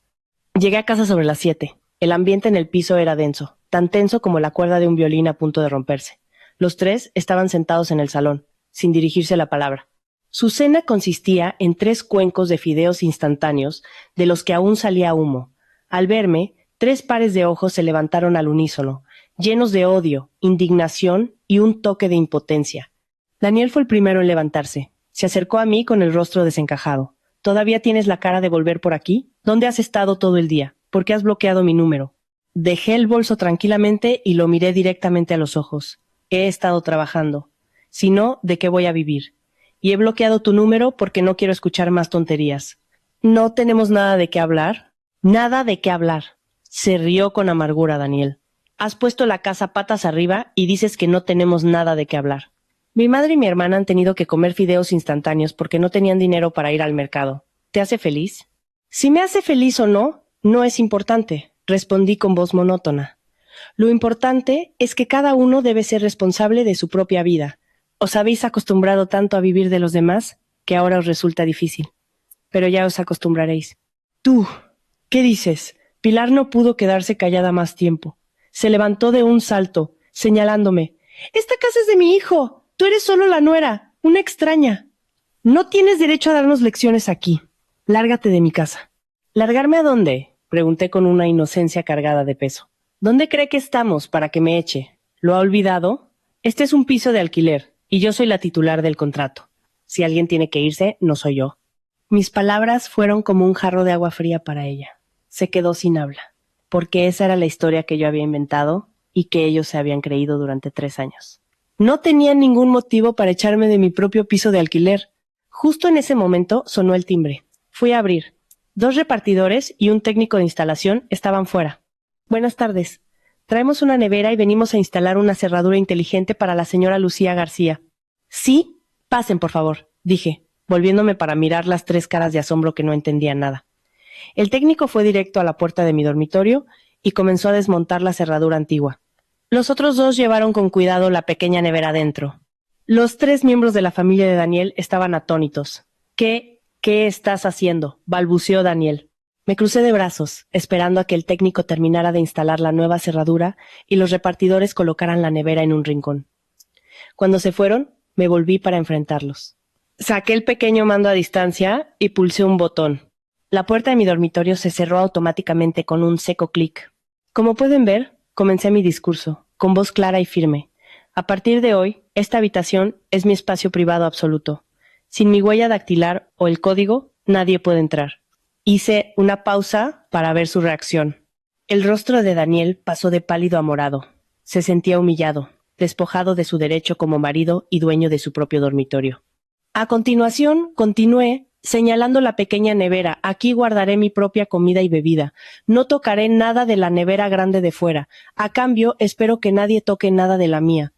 Llegué a casa sobre las 7. El ambiente en el piso era denso, tan tenso como la cuerda de un violín a punto de romperse. Los 3 estaban sentados en el salón, sin dirigirse la palabra. Su cena consistía en 3 cuencos de fideos instantáneos, de los que aún salía humo. Al verme, 3 pares de ojos se levantaron al unísono, llenos de odio, indignación y un toque de impotencia. Daniel fue el primero en levantarse. Se acercó a mí con el rostro desencajado. ¿Todavía tienes la cara de volver por aquí? ¿Dónde has estado todo el día? ¿Por qué has bloqueado mi número? Dejé el bolso tranquilamente y lo miré directamente a los ojos. He estado trabajando. Si no, ¿de qué voy a vivir? Y he bloqueado tu número porque no quiero escuchar más tonterías. ¿No tenemos nada de qué hablar? Nada de qué hablar. Se rió con amargura Daniel. Has puesto la casa patas arriba y dices que no tenemos nada de qué hablar. Mi madre y mi hermana han tenido que comer fideos instantáneos porque no tenían dinero para ir al mercado. ¿Te hace feliz? Si me hace feliz o no, no es importante, respondí con voz monótona. Lo importante es que cada uno debe ser responsable de su propia vida. Os habéis acostumbrado tanto a vivir de los demás que ahora os resulta difícil. Pero ya os acostumbraréis. Tú, ¿qué dices? Pilar no pudo quedarse callada más tiempo. Se levantó de un salto, señalándome. ¡Esta casa es de mi hijo! Tú eres solo la nuera, una extraña. No tienes derecho a darnos lecciones aquí. Lárgate de mi casa. ¿Largarme a dónde? Pregunté con una inocencia cargada de peso. ¿Dónde cree que estamos para que me eche? ¿Lo ha olvidado? Este es un piso de alquiler, y yo soy la titular del contrato. Si alguien tiene que irse, no soy yo. Mis palabras fueron como un jarro de agua fría para ella. Se quedó sin habla, porque esa era la historia que yo había inventado y que ellos se habían creído durante 3 años. No tenía ningún motivo para echarme de mi propio piso de alquiler. Justo en ese momento sonó el timbre. Fui a abrir. 2 repartidores y un técnico de instalación estaban fuera. Buenas tardes. Traemos una nevera y venimos a instalar una cerradura inteligente para la señora Lucía García. Sí, pasen, por favor, dije, volviéndome para mirar las 3 caras de asombro que no entendían nada. El técnico fue directo a la puerta de mi dormitorio y comenzó a desmontar la cerradura antigua. Los otros 2 llevaron con cuidado la pequeña nevera adentro. Los 3 miembros de la familia de Daniel estaban atónitos. ¿Qué estás haciendo?, balbuceó Daniel. Me crucé de brazos, esperando a que el técnico terminara de instalar la nueva cerradura y los repartidores colocaran la nevera en un rincón. Cuando se fueron, me volví para enfrentarlos. Saqué el pequeño mando a distancia y pulsé un botón. La puerta de mi dormitorio se cerró automáticamente con un seco clic. Como pueden ver, comencé mi discurso, con voz clara y firme. A partir de hoy, esta habitación es mi espacio privado absoluto. Sin mi huella dactilar o el código, nadie puede entrar. Hice una pausa para ver su reacción. El rostro de Daniel pasó de pálido a morado. Se sentía humillado, despojado de su derecho como marido y dueño de su propio dormitorio. A continuación, continué, señalando la pequeña nevera. Aquí guardaré mi propia comida y bebida. No tocaré nada de la nevera grande de fuera. A cambio, espero que nadie toque nada de la mía.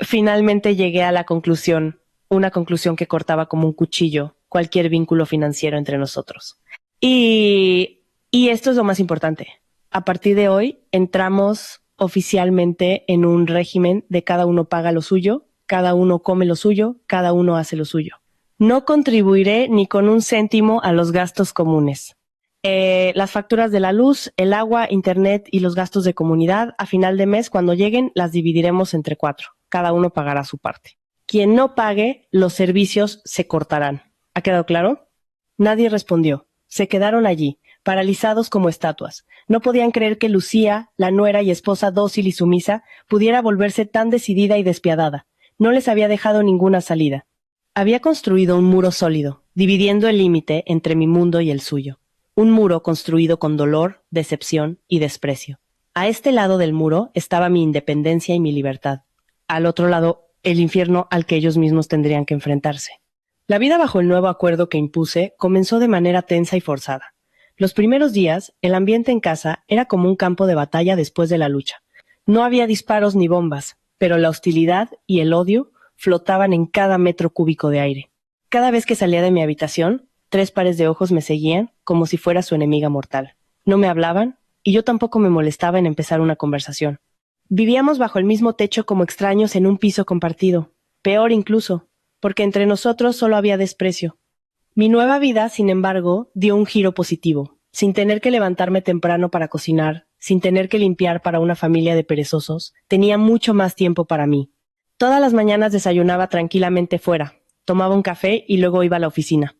Finalmente llegué a la conclusión, una conclusión que cortaba como un cuchillo cualquier vínculo financiero entre nosotros. Y esto es lo más importante. A partir de hoy, entramos oficialmente en un régimen de cada uno paga lo suyo, cada uno come lo suyo, cada uno hace lo suyo. No contribuiré ni con un céntimo a los gastos comunes. Las facturas de la luz, el agua, internet y los gastos de comunidad, a final de mes, cuando lleguen, las dividiremos entre 4. Cada uno pagará su parte. Quien no pague, los servicios se cortarán. ¿Ha quedado claro? Nadie respondió. Se quedaron allí, paralizados como estatuas. No podían creer que Lucía, la nuera y esposa dócil y sumisa, pudiera volverse tan decidida y despiadada. No les había dejado ninguna salida. Había construido un muro sólido, dividiendo el límite entre mi mundo y el suyo. Un muro construido con dolor, decepción y desprecio. A este lado del muro estaba mi independencia y mi libertad. Al otro lado, el infierno al que ellos mismos tendrían que enfrentarse. La vida bajo el nuevo acuerdo que impuse comenzó de manera tensa y forzada. Los primeros días, el ambiente en casa era como un campo de batalla después de la lucha. No había disparos ni bombas, pero la hostilidad y el odio flotaban en cada metro cúbico de aire. Cada vez que salía de mi habitación, 3 pares de ojos me seguían como si fuera su enemiga mortal. No me hablaban, y yo tampoco me molestaba en empezar una conversación. Vivíamos bajo el mismo techo como extraños en un piso compartido. Peor incluso, porque entre nosotros solo había desprecio. Mi nueva vida, sin embargo, dio un giro positivo. Sin tener que levantarme temprano para cocinar, sin tener que limpiar para una familia de perezosos, tenía mucho más tiempo para mí. Todas las mañanas desayunaba tranquilamente fuera, tomaba un café y luego iba a la oficina.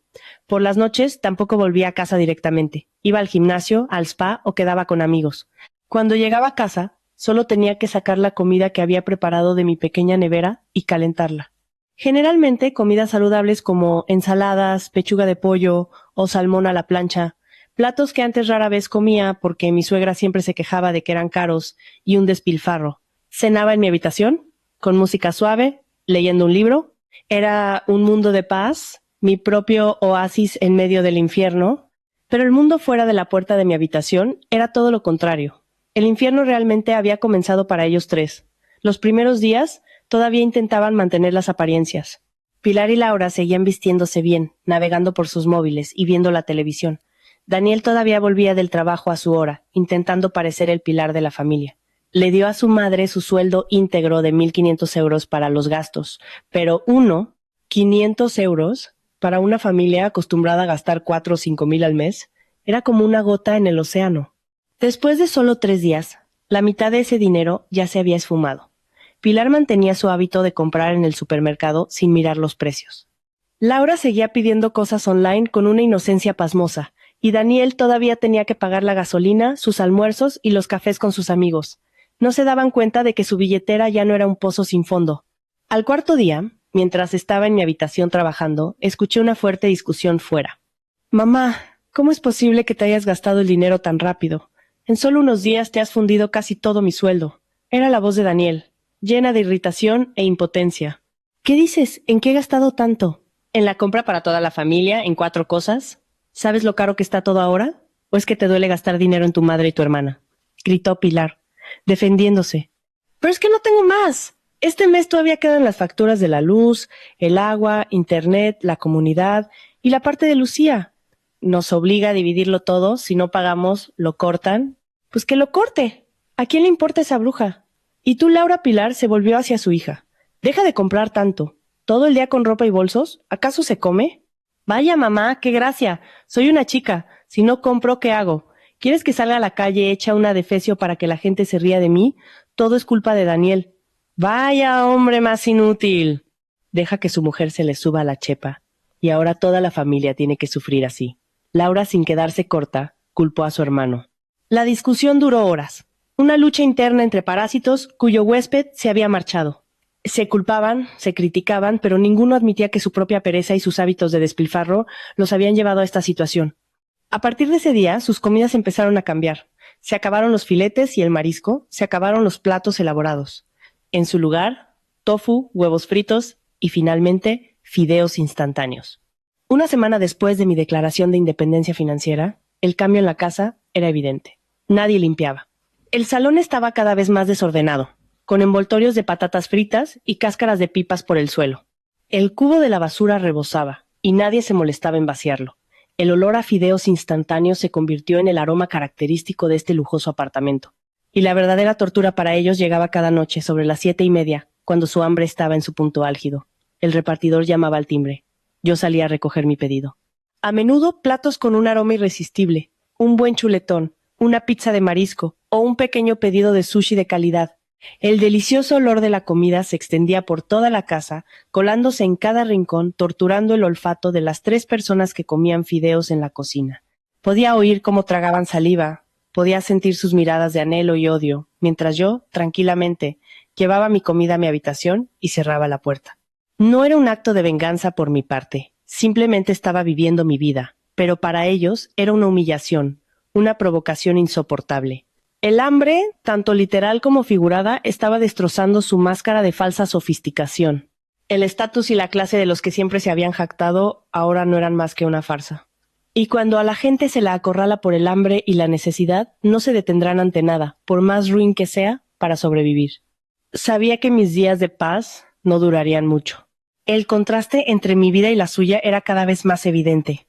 Por las noches tampoco volvía a casa directamente. Iba al gimnasio, al spa o quedaba con amigos. Cuando llegaba a casa, solo tenía que sacar la comida que había preparado de mi pequeña nevera y calentarla. Generalmente comidas saludables como ensaladas, pechuga de pollo o salmón a la plancha, platos que antes rara vez comía porque mi suegra siempre se quejaba de que eran caros y un despilfarro. Cenaba en mi habitación, con música suave, leyendo un libro. Era un mundo de paz, mi propio oasis en medio del infierno, pero el mundo fuera de la puerta de mi habitación era todo lo contrario. El infierno realmente había comenzado para ellos 3. Los primeros días todavía intentaban mantener las apariencias. Pilar y Laura seguían vistiéndose bien, navegando por sus móviles y viendo la televisión. Daniel todavía volvía del trabajo a su hora, intentando parecer el pilar de la familia. Le dio a su madre su sueldo íntegro de 1,500 euros para los gastos, pero 500 euros, para una familia acostumbrada a gastar 4 o 5,000 al mes, era como una gota en el océano. Después de solo 3 días, la mitad de ese dinero ya se había esfumado. Pilar mantenía su hábito de comprar en el supermercado sin mirar los precios. Laura seguía pidiendo cosas online con una inocencia pasmosa, y Daniel todavía tenía que pagar la gasolina, sus almuerzos y los cafés con sus amigos. No se daban cuenta de que su billetera ya no era un pozo sin fondo. Al cuarto día, mientras estaba en mi habitación trabajando, escuché una fuerte discusión fuera. «Mamá, ¿cómo es posible que te hayas gastado el dinero tan rápido? En solo unos días te has fundido casi todo mi sueldo». Era la voz de Daniel, llena de irritación e impotencia. «¿Qué dices? ¿En qué he gastado tanto? ¿En la compra para toda la familia? ¿En 4 cosas? ¿Sabes lo caro que está todo ahora? ¿O es que te duele gastar dinero en tu madre y tu hermana?», gritó Pilar, defendiéndose. «Pero es que no tengo más. Este mes todavía quedan las facturas de la luz, el agua, internet, la comunidad y la parte de Lucía. Nos obliga a dividirlo todo. Si no pagamos, lo cortan. Pues que lo corte. ¿A quién le importa esa bruja?». Y tú, Laura. Pilar se volvió hacia su hija. «Deja de comprar tanto. ¿Todo el día con ropa y bolsos? ¿Acaso se come?». «Vaya, mamá, qué gracia. Soy una chica. Si no compro, ¿qué hago? ¿Quieres que salga a la calle hecha una defecio para que la gente se ría de mí? Todo es culpa de Daniel». «Vaya hombre más inútil». Deja que su mujer se le suba a la chepa. Y ahora toda la familia tiene que sufrir así. Laura, sin quedarse corta, culpó a su hermano. La discusión duró horas. Una lucha interna entre parásitos cuyo huésped se había marchado. Se culpaban, se criticaban, pero ninguno admitía que su propia pereza y sus hábitos de despilfarro los habían llevado a esta situación. A partir de ese día, sus comidas empezaron a cambiar. Se acabaron los filetes y el marisco, se acabaron los platos elaborados. En su lugar, tofu, huevos fritos y, finalmente, fideos instantáneos. Una semana después de mi declaración de independencia financiera, el cambio en la casa era evidente. Nadie limpiaba. El salón estaba cada vez más desordenado, con envoltorios de patatas fritas y cáscaras de pipas por el suelo. El cubo de la basura rebosaba, y nadie se molestaba en vaciarlo. El olor a fideos instantáneos se convirtió en el aroma característico de este lujoso apartamento. Y la verdadera tortura para ellos llegaba cada noche sobre las 7:30, cuando su hambre estaba en su punto álgido. El repartidor llamaba al timbre. Yo salía a recoger mi pedido. A menudo platos con un aroma irresistible, un buen chuletón, una pizza de marisco o un pequeño pedido de sushi de calidad. El delicioso olor de la comida se extendía por toda la casa, colándose en cada rincón, torturando el olfato de las 3 personas que comían fideos en la cocina. Podía oír cómo tragaban saliva, podía sentir sus miradas de anhelo y odio, mientras yo, tranquilamente, llevaba mi comida a mi habitación y cerraba la puerta. No era un acto de venganza por mi parte, simplemente estaba viviendo mi vida, pero para ellos era una humillación, una provocación insoportable. El hambre, tanto literal como figurada, estaba destrozando su máscara de falsa sofisticación. El estatus y la clase de los que siempre se habían jactado ahora no eran más que una farsa. Y cuando a la gente se la acorrala por el hambre y la necesidad, no se detendrán ante nada, por más ruin que sea, para sobrevivir. Sabía que mis días de paz no durarían mucho. El contraste entre mi vida y la suya era cada vez más evidente.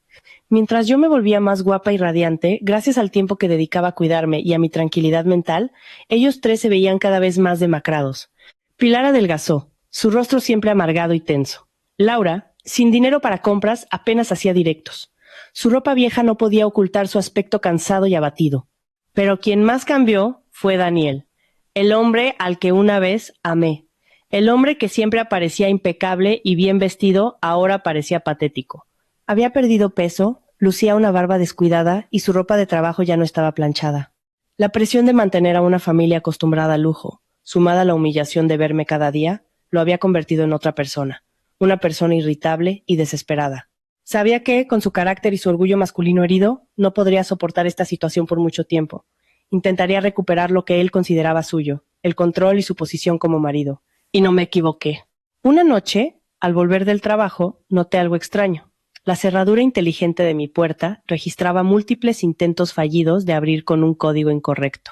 Mientras yo me volvía más guapa y radiante, gracias al tiempo que dedicaba a cuidarme y a mi tranquilidad mental, ellos 3 se veían cada vez más demacrados. Pilar adelgazó, su rostro siempre amargado y tenso. Laura, sin dinero para compras, apenas hacía directos. Su ropa vieja no podía ocultar su aspecto cansado y abatido. Pero quien más cambió fue Daniel, el hombre al que una vez amé. El hombre que siempre aparecía impecable y bien vestido, ahora parecía patético. Había perdido peso, lucía una barba descuidada y su ropa de trabajo ya no estaba planchada. La presión de mantener a una familia acostumbrada al lujo, sumada a la humillación de verme cada día, lo había convertido en otra persona, una persona irritable y desesperada. Sabía que, con su carácter y su orgullo masculino herido, no podría soportar esta situación por mucho tiempo. Intentaría recuperar lo que él consideraba suyo, el control y su posición como marido. Y no me equivoqué. Una noche, al volver del trabajo, noté algo extraño. La cerradura inteligente de mi puerta registraba múltiples intentos fallidos de abrir con un código incorrecto.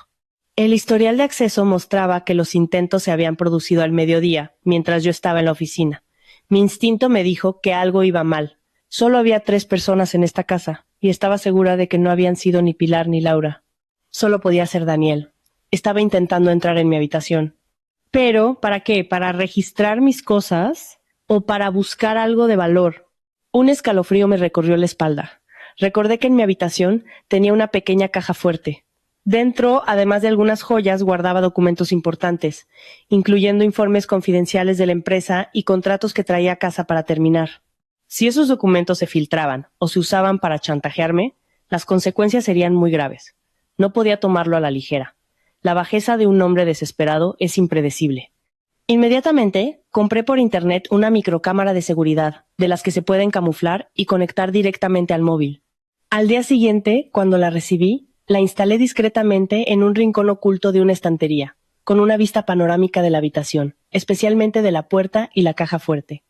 El historial de acceso mostraba que los intentos se habían producido al mediodía, mientras yo estaba en la oficina. Mi instinto me dijo que algo iba mal. Solo había 3 personas en esta casa, y estaba segura de que no habían sido ni Pilar ni Laura. Solo podía ser Daniel. Estaba intentando entrar en mi habitación. Pero, ¿para qué? ¿Para registrar mis cosas? ¿O para buscar algo de valor? Un escalofrío me recorrió la espalda. Recordé que en mi habitación tenía una pequeña caja fuerte. Dentro, además de algunas joyas, guardaba documentos importantes, incluyendo informes confidenciales de la empresa y contratos que traía a casa para terminar. Si esos documentos se filtraban o se usaban para chantajearme, las consecuencias serían muy graves. No podía tomarlo a la ligera. La bajeza de un hombre desesperado es impredecible. Inmediatamente, compré por internet una microcámara de seguridad, de las que se pueden camuflar y conectar directamente al móvil. Al día siguiente, cuando la recibí, la instalé discretamente en un rincón oculto de una estantería, con una vista panorámica de la habitación, especialmente de la puerta y la caja fuerte.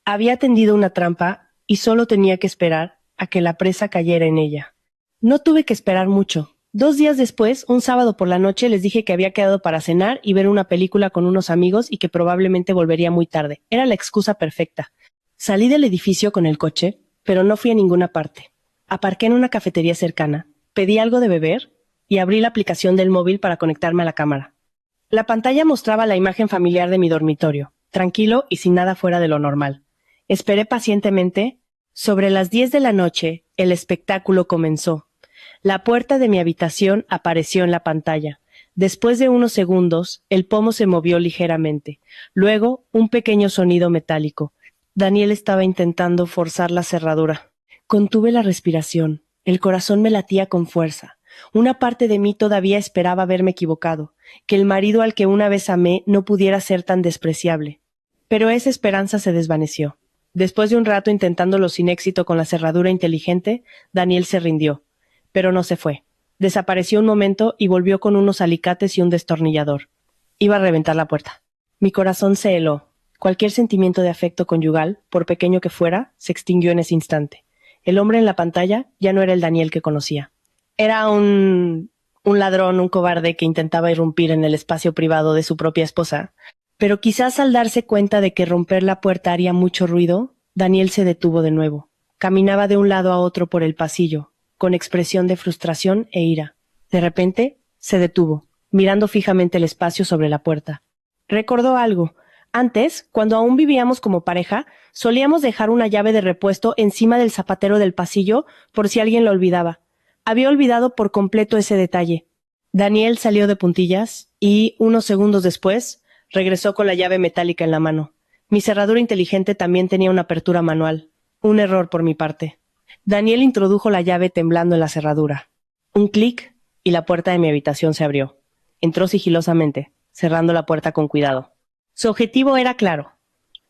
Había tendido una trampa y solo tenía que esperar a que la presa cayera en ella. No tuve que esperar mucho. 2 días después, un sábado por la noche, les dije que había quedado para cenar y ver una película con unos amigos y que probablemente volvería muy tarde. Era la excusa perfecta. Salí del edificio con el coche, pero no fui a ninguna parte. Aparqué en una cafetería cercana, pedí algo de beber y abrí la aplicación del móvil para conectarme a la cámara. La pantalla mostraba la imagen familiar de mi dormitorio, tranquilo y sin nada fuera de lo normal. Esperé pacientemente. Sobre las 10 de la noche, el espectáculo comenzó. La puerta de mi habitación apareció en la pantalla. Después de unos segundos, el pomo se movió ligeramente. Luego, un pequeño sonido metálico. Daniel estaba intentando forzar la cerradura. Contuve la respiración. El corazón me latía con fuerza. Una parte de mí todavía esperaba haberme equivocado, que el marido al que una vez amé no pudiera ser tan despreciable. Pero esa esperanza se desvaneció. Después de un rato intentándolo sin éxito con la cerradura inteligente, Daniel se rindió. Pero no se fue. Desapareció un momento y volvió con unos alicates y un destornillador. Iba a reventar la puerta. Mi corazón se heló. Cualquier sentimiento de afecto conyugal, por pequeño que fuera, se extinguió en ese instante. El hombre en la pantalla ya no era el Daniel que conocía. Era un ladrón, un cobarde que intentaba irrumpir en el espacio privado de su propia esposa. Pero quizás al darse cuenta de que romper la puerta haría mucho ruido, Daniel se detuvo de nuevo. Caminaba de un lado a otro por el pasillo, con expresión de frustración e ira. De repente, se detuvo, mirando fijamente el espacio sobre la puerta. Recordó algo. Antes, cuando aún vivíamos como pareja, solíamos dejar una llave de repuesto encima del zapatero del pasillo por si alguien lo olvidaba. Había olvidado por completo ese detalle. Daniel salió de puntillas y, unos segundos después, regresó con la llave metálica en la mano. Mi cerradura inteligente también tenía una apertura manual. Un error por mi parte. Daniel introdujo la llave temblando en la cerradura. Un clic y la puerta de mi habitación se abrió. Entró sigilosamente, cerrando la puerta con cuidado. Su objetivo era claro.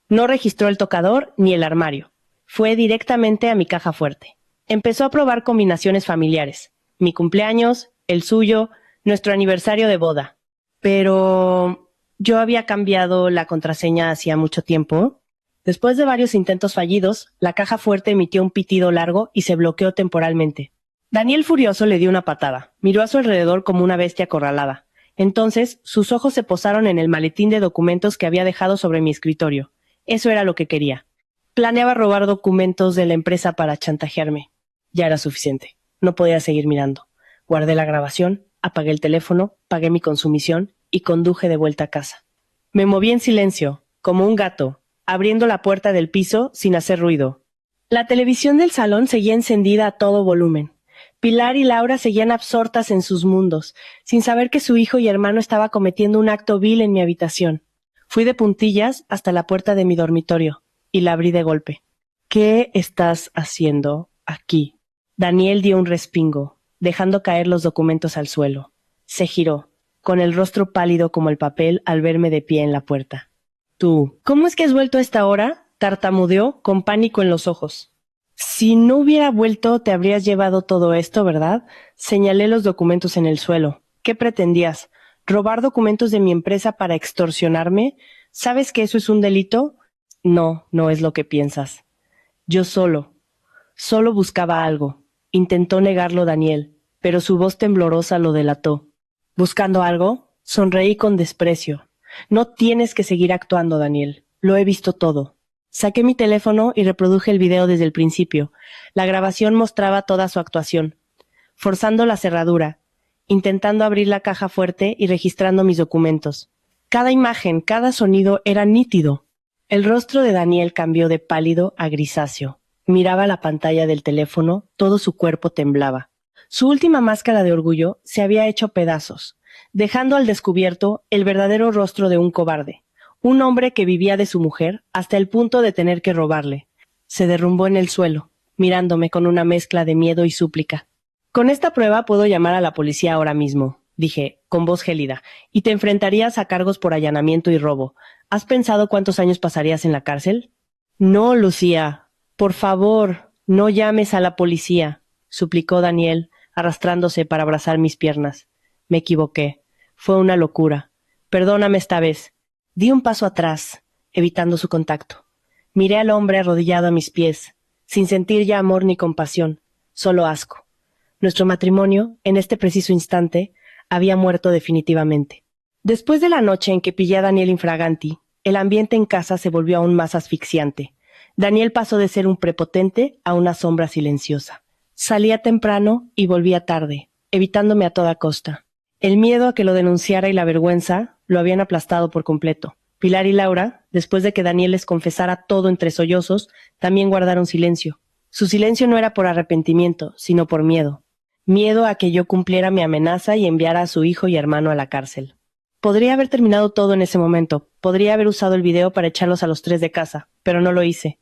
No registró el tocador ni el armario. Fue directamente a mi caja fuerte. Empezó a probar combinaciones familiares. Mi cumpleaños, el suyo, nuestro aniversario de boda. Pero yo había cambiado la contraseña hacía mucho tiempo. Después de varios intentos fallidos, la caja fuerte emitió un pitido largo y se bloqueó temporalmente. Daniel furioso le dio una patada. Miró a su alrededor como una bestia acorralada. Entonces, sus ojos se posaron en el maletín de documentos que había dejado sobre mi escritorio. Eso era lo que quería. Planeaba robar documentos de la empresa para chantajearme. Ya era suficiente. No podía seguir mirando. Guardé la grabación, apagué el teléfono, pagué mi consumición y conduje de vuelta a casa. Me moví en silencio, como un gato, abriendo la puerta del piso sin hacer ruido. La televisión del salón seguía encendida a todo volumen. Pilar y Laura seguían absortas en sus mundos, sin saber que su hijo y hermano estaba cometiendo un acto vil en mi habitación. Fui de puntillas hasta la puerta de mi dormitorio y la abrí de golpe. ¿Qué estás haciendo aquí? Daniel dio un respingo, dejando caer los documentos al suelo. Se giró, con el rostro pálido como el papel al verme de pie en la puerta. Tú, ¿cómo es que has vuelto a esta hora? Tartamudeó, con pánico en los ojos. Si no hubiera vuelto, te habrías llevado todo esto, ¿verdad? Señalé los documentos en el suelo. ¿Qué pretendías? ¿Robar documentos de mi empresa para extorsionarme? ¿Sabes que eso es un delito? No, no es lo que piensas. Yo solo buscaba algo. Intentó negarlo Daniel, pero su voz temblorosa lo delató. ¿Buscando algo? Sonreí con desprecio. No tienes que seguir actuando, Daniel. Lo he visto todo. Saqué mi teléfono y reproduje el video desde el principio. La grabación mostraba toda su actuación. Forzando la cerradura, intentando abrir la caja fuerte y registrando mis documentos. Cada imagen, cada sonido era nítido. El rostro de Daniel cambió de pálido a grisáceo. Miraba la pantalla del teléfono, todo su cuerpo temblaba. Su última máscara de orgullo se había hecho pedazos, dejando al descubierto el verdadero rostro de un cobarde. Un hombre que vivía de su mujer hasta el punto de tener que robarle. Se derrumbó en el suelo, mirándome con una mezcla de miedo y súplica. Con esta prueba puedo llamar a la policía ahora mismo, dije, con voz gélida, y te enfrentarías a cargos por allanamiento y robo. ¿Has pensado cuántos años pasarías en la cárcel? No, Lucía. Por favor, no llames a la policía, suplicó Daniel, arrastrándose para abrazar mis piernas. Me equivoqué. Fue una locura. Perdóname esta vez. Di un paso atrás, evitando su contacto. Miré al hombre arrodillado a mis pies, sin sentir ya amor ni compasión, solo asco. Nuestro matrimonio, en este preciso instante, había muerto definitivamente. Después de la noche en que pillé a Daniel infraganti, el ambiente en casa se volvió aún más asfixiante. Daniel pasó de ser un prepotente a una sombra silenciosa. Salía temprano y volvía tarde, evitándome a toda costa. El miedo a que lo denunciara y la vergüenza lo habían aplastado por completo. Pilar y Laura, después de que Daniel les confesara todo entre sollozos, también guardaron silencio. Su silencio no era por arrepentimiento, sino por miedo. Miedo a que yo cumpliera mi amenaza y enviara a su hijo y hermano a la cárcel. Podría haber terminado todo en ese momento. Podría haber usado el video para echarlos a los tres de casa, pero no lo hice.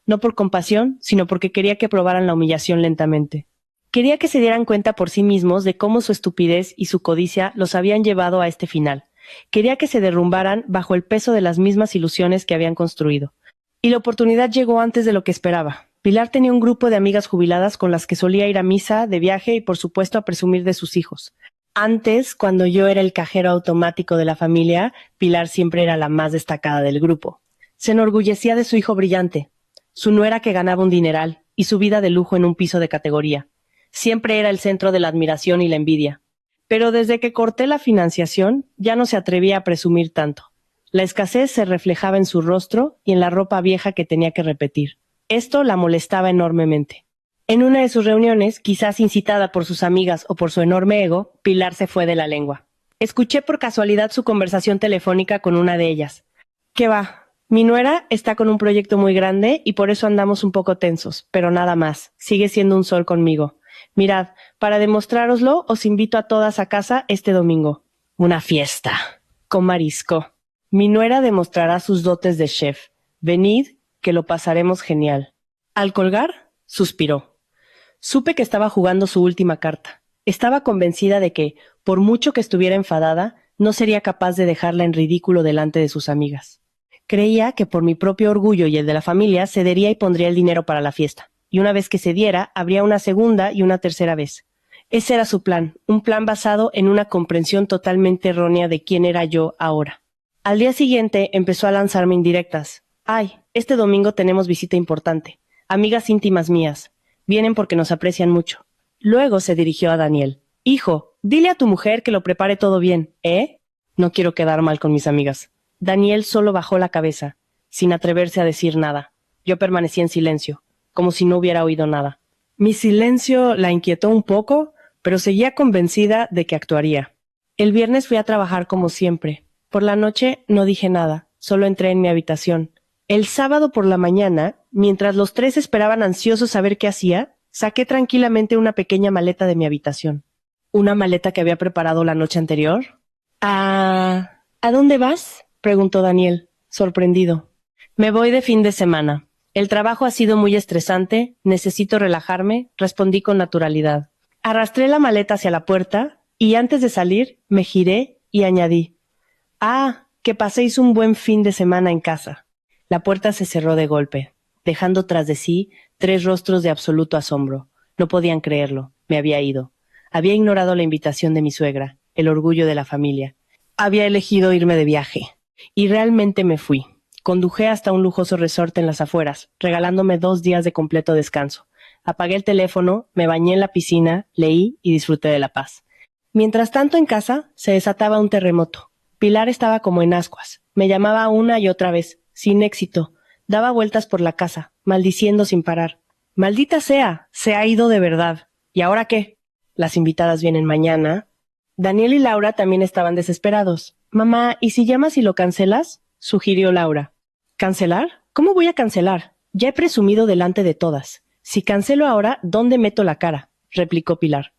No por compasión, sino porque quería que probaran la humillación lentamente. Quería que se dieran cuenta por sí mismos de cómo su estupidez y su codicia los habían llevado a este final. Quería que se derrumbaran bajo el peso de las mismas ilusiones que habían construido. Y la oportunidad llegó antes de lo que esperaba. Pilar tenía un grupo de amigas jubiladas con las que solía ir a misa, de viaje y por supuesto a presumir de sus hijos. Antes, cuando yo era el cajero automático de la familia, Pilar siempre era la más destacada del grupo. Se enorgullecía de su hijo brillante, su nuera que ganaba un dineral y su vida de lujo en un piso de categoría. Siempre era el centro de la admiración y la envidia. Pero desde que corté la financiación, ya no se atrevía a presumir tanto. La escasez se reflejaba en su rostro y en la ropa vieja que tenía que repetir. Esto la molestaba enormemente. En una de sus reuniones, quizás incitada por sus amigas o por su enorme ego, Pilar se fue de la lengua. Escuché por casualidad su conversación telefónica con una de ellas. ¿Qué va? Mi nuera está con un proyecto muy grande y por eso andamos un poco tensos, pero nada más. Sigue siendo un sol conmigo. Mirad, para demostrároslo, os invito a todas a casa este domingo. Una fiesta. Con marisco. Mi nuera demostrará sus dotes de chef. Venid, que lo pasaremos genial. Al colgar, suspiró. Supe que estaba jugando su última carta. Estaba convencida de que, por mucho que estuviera enfadada, no sería capaz de dejarla en ridículo delante de sus amigas. Creía que por mi propio orgullo y el de la familia cedería y pondría el dinero para la fiesta, y una vez que cediera, habría una segunda y una tercera vez. Ese era su plan, un plan basado en una comprensión totalmente errónea de quién era yo ahora. Al día siguiente empezó a lanzarme indirectas. «Ay, este domingo tenemos visita importante. Amigas íntimas mías. Vienen porque nos aprecian mucho». Luego se dirigió a Daniel. «Hijo, dile a tu mujer que lo prepare todo bien, ¿eh? No quiero quedar mal con mis amigas». Daniel solo bajó la cabeza, sin atreverse a decir nada. Yo permanecí en silencio, como si no hubiera oído nada. Mi silencio la inquietó un poco, pero seguía convencida de que actuaría. El viernes fui a trabajar como siempre. Por la noche no dije nada, solo entré en mi habitación. El sábado por la mañana, mientras los tres esperaban ansiosos a ver qué hacía, saqué tranquilamente una pequeña maleta de mi habitación. ¿Una maleta que había preparado la noche anterior? ¿A dónde vas?, preguntó Daniel, sorprendido. Me voy de fin de semana. El trabajo ha sido muy estresante, necesito relajarme, respondí con naturalidad. Arrastré la maleta hacia la puerta y antes de salir me giré y añadí: que paséis un buen fin de semana en casa. La puerta se cerró de golpe, dejando tras de sí 3 rostros de absoluto asombro. No podían creerlo, me había ido. Había ignorado la invitación de mi suegra, el orgullo de la familia. Había elegido irme de viaje. Y realmente me fui. Conduje hasta un lujoso resort en las afueras, regalándome 2 días de completo descanso. Apagué el teléfono, me bañé en la piscina, leí y disfruté de la paz. Mientras tanto en casa se desataba un terremoto. Pilar estaba como en ascuas. Me llamaba una y otra vez, sin éxito. Daba vueltas por la casa, maldiciendo sin parar. «¡Maldita sea! Se ha ido de verdad. ¿Y ahora qué? Las invitadas vienen mañana». Daniel y Laura también estaban desesperados. «Mamá, ¿y si llamas y lo cancelas?», sugirió Laura. «¿Cancelar? ¿Cómo voy a cancelar? Ya he presumido delante de todas. Si cancelo ahora, ¿dónde meto la cara?», replicó Pilar.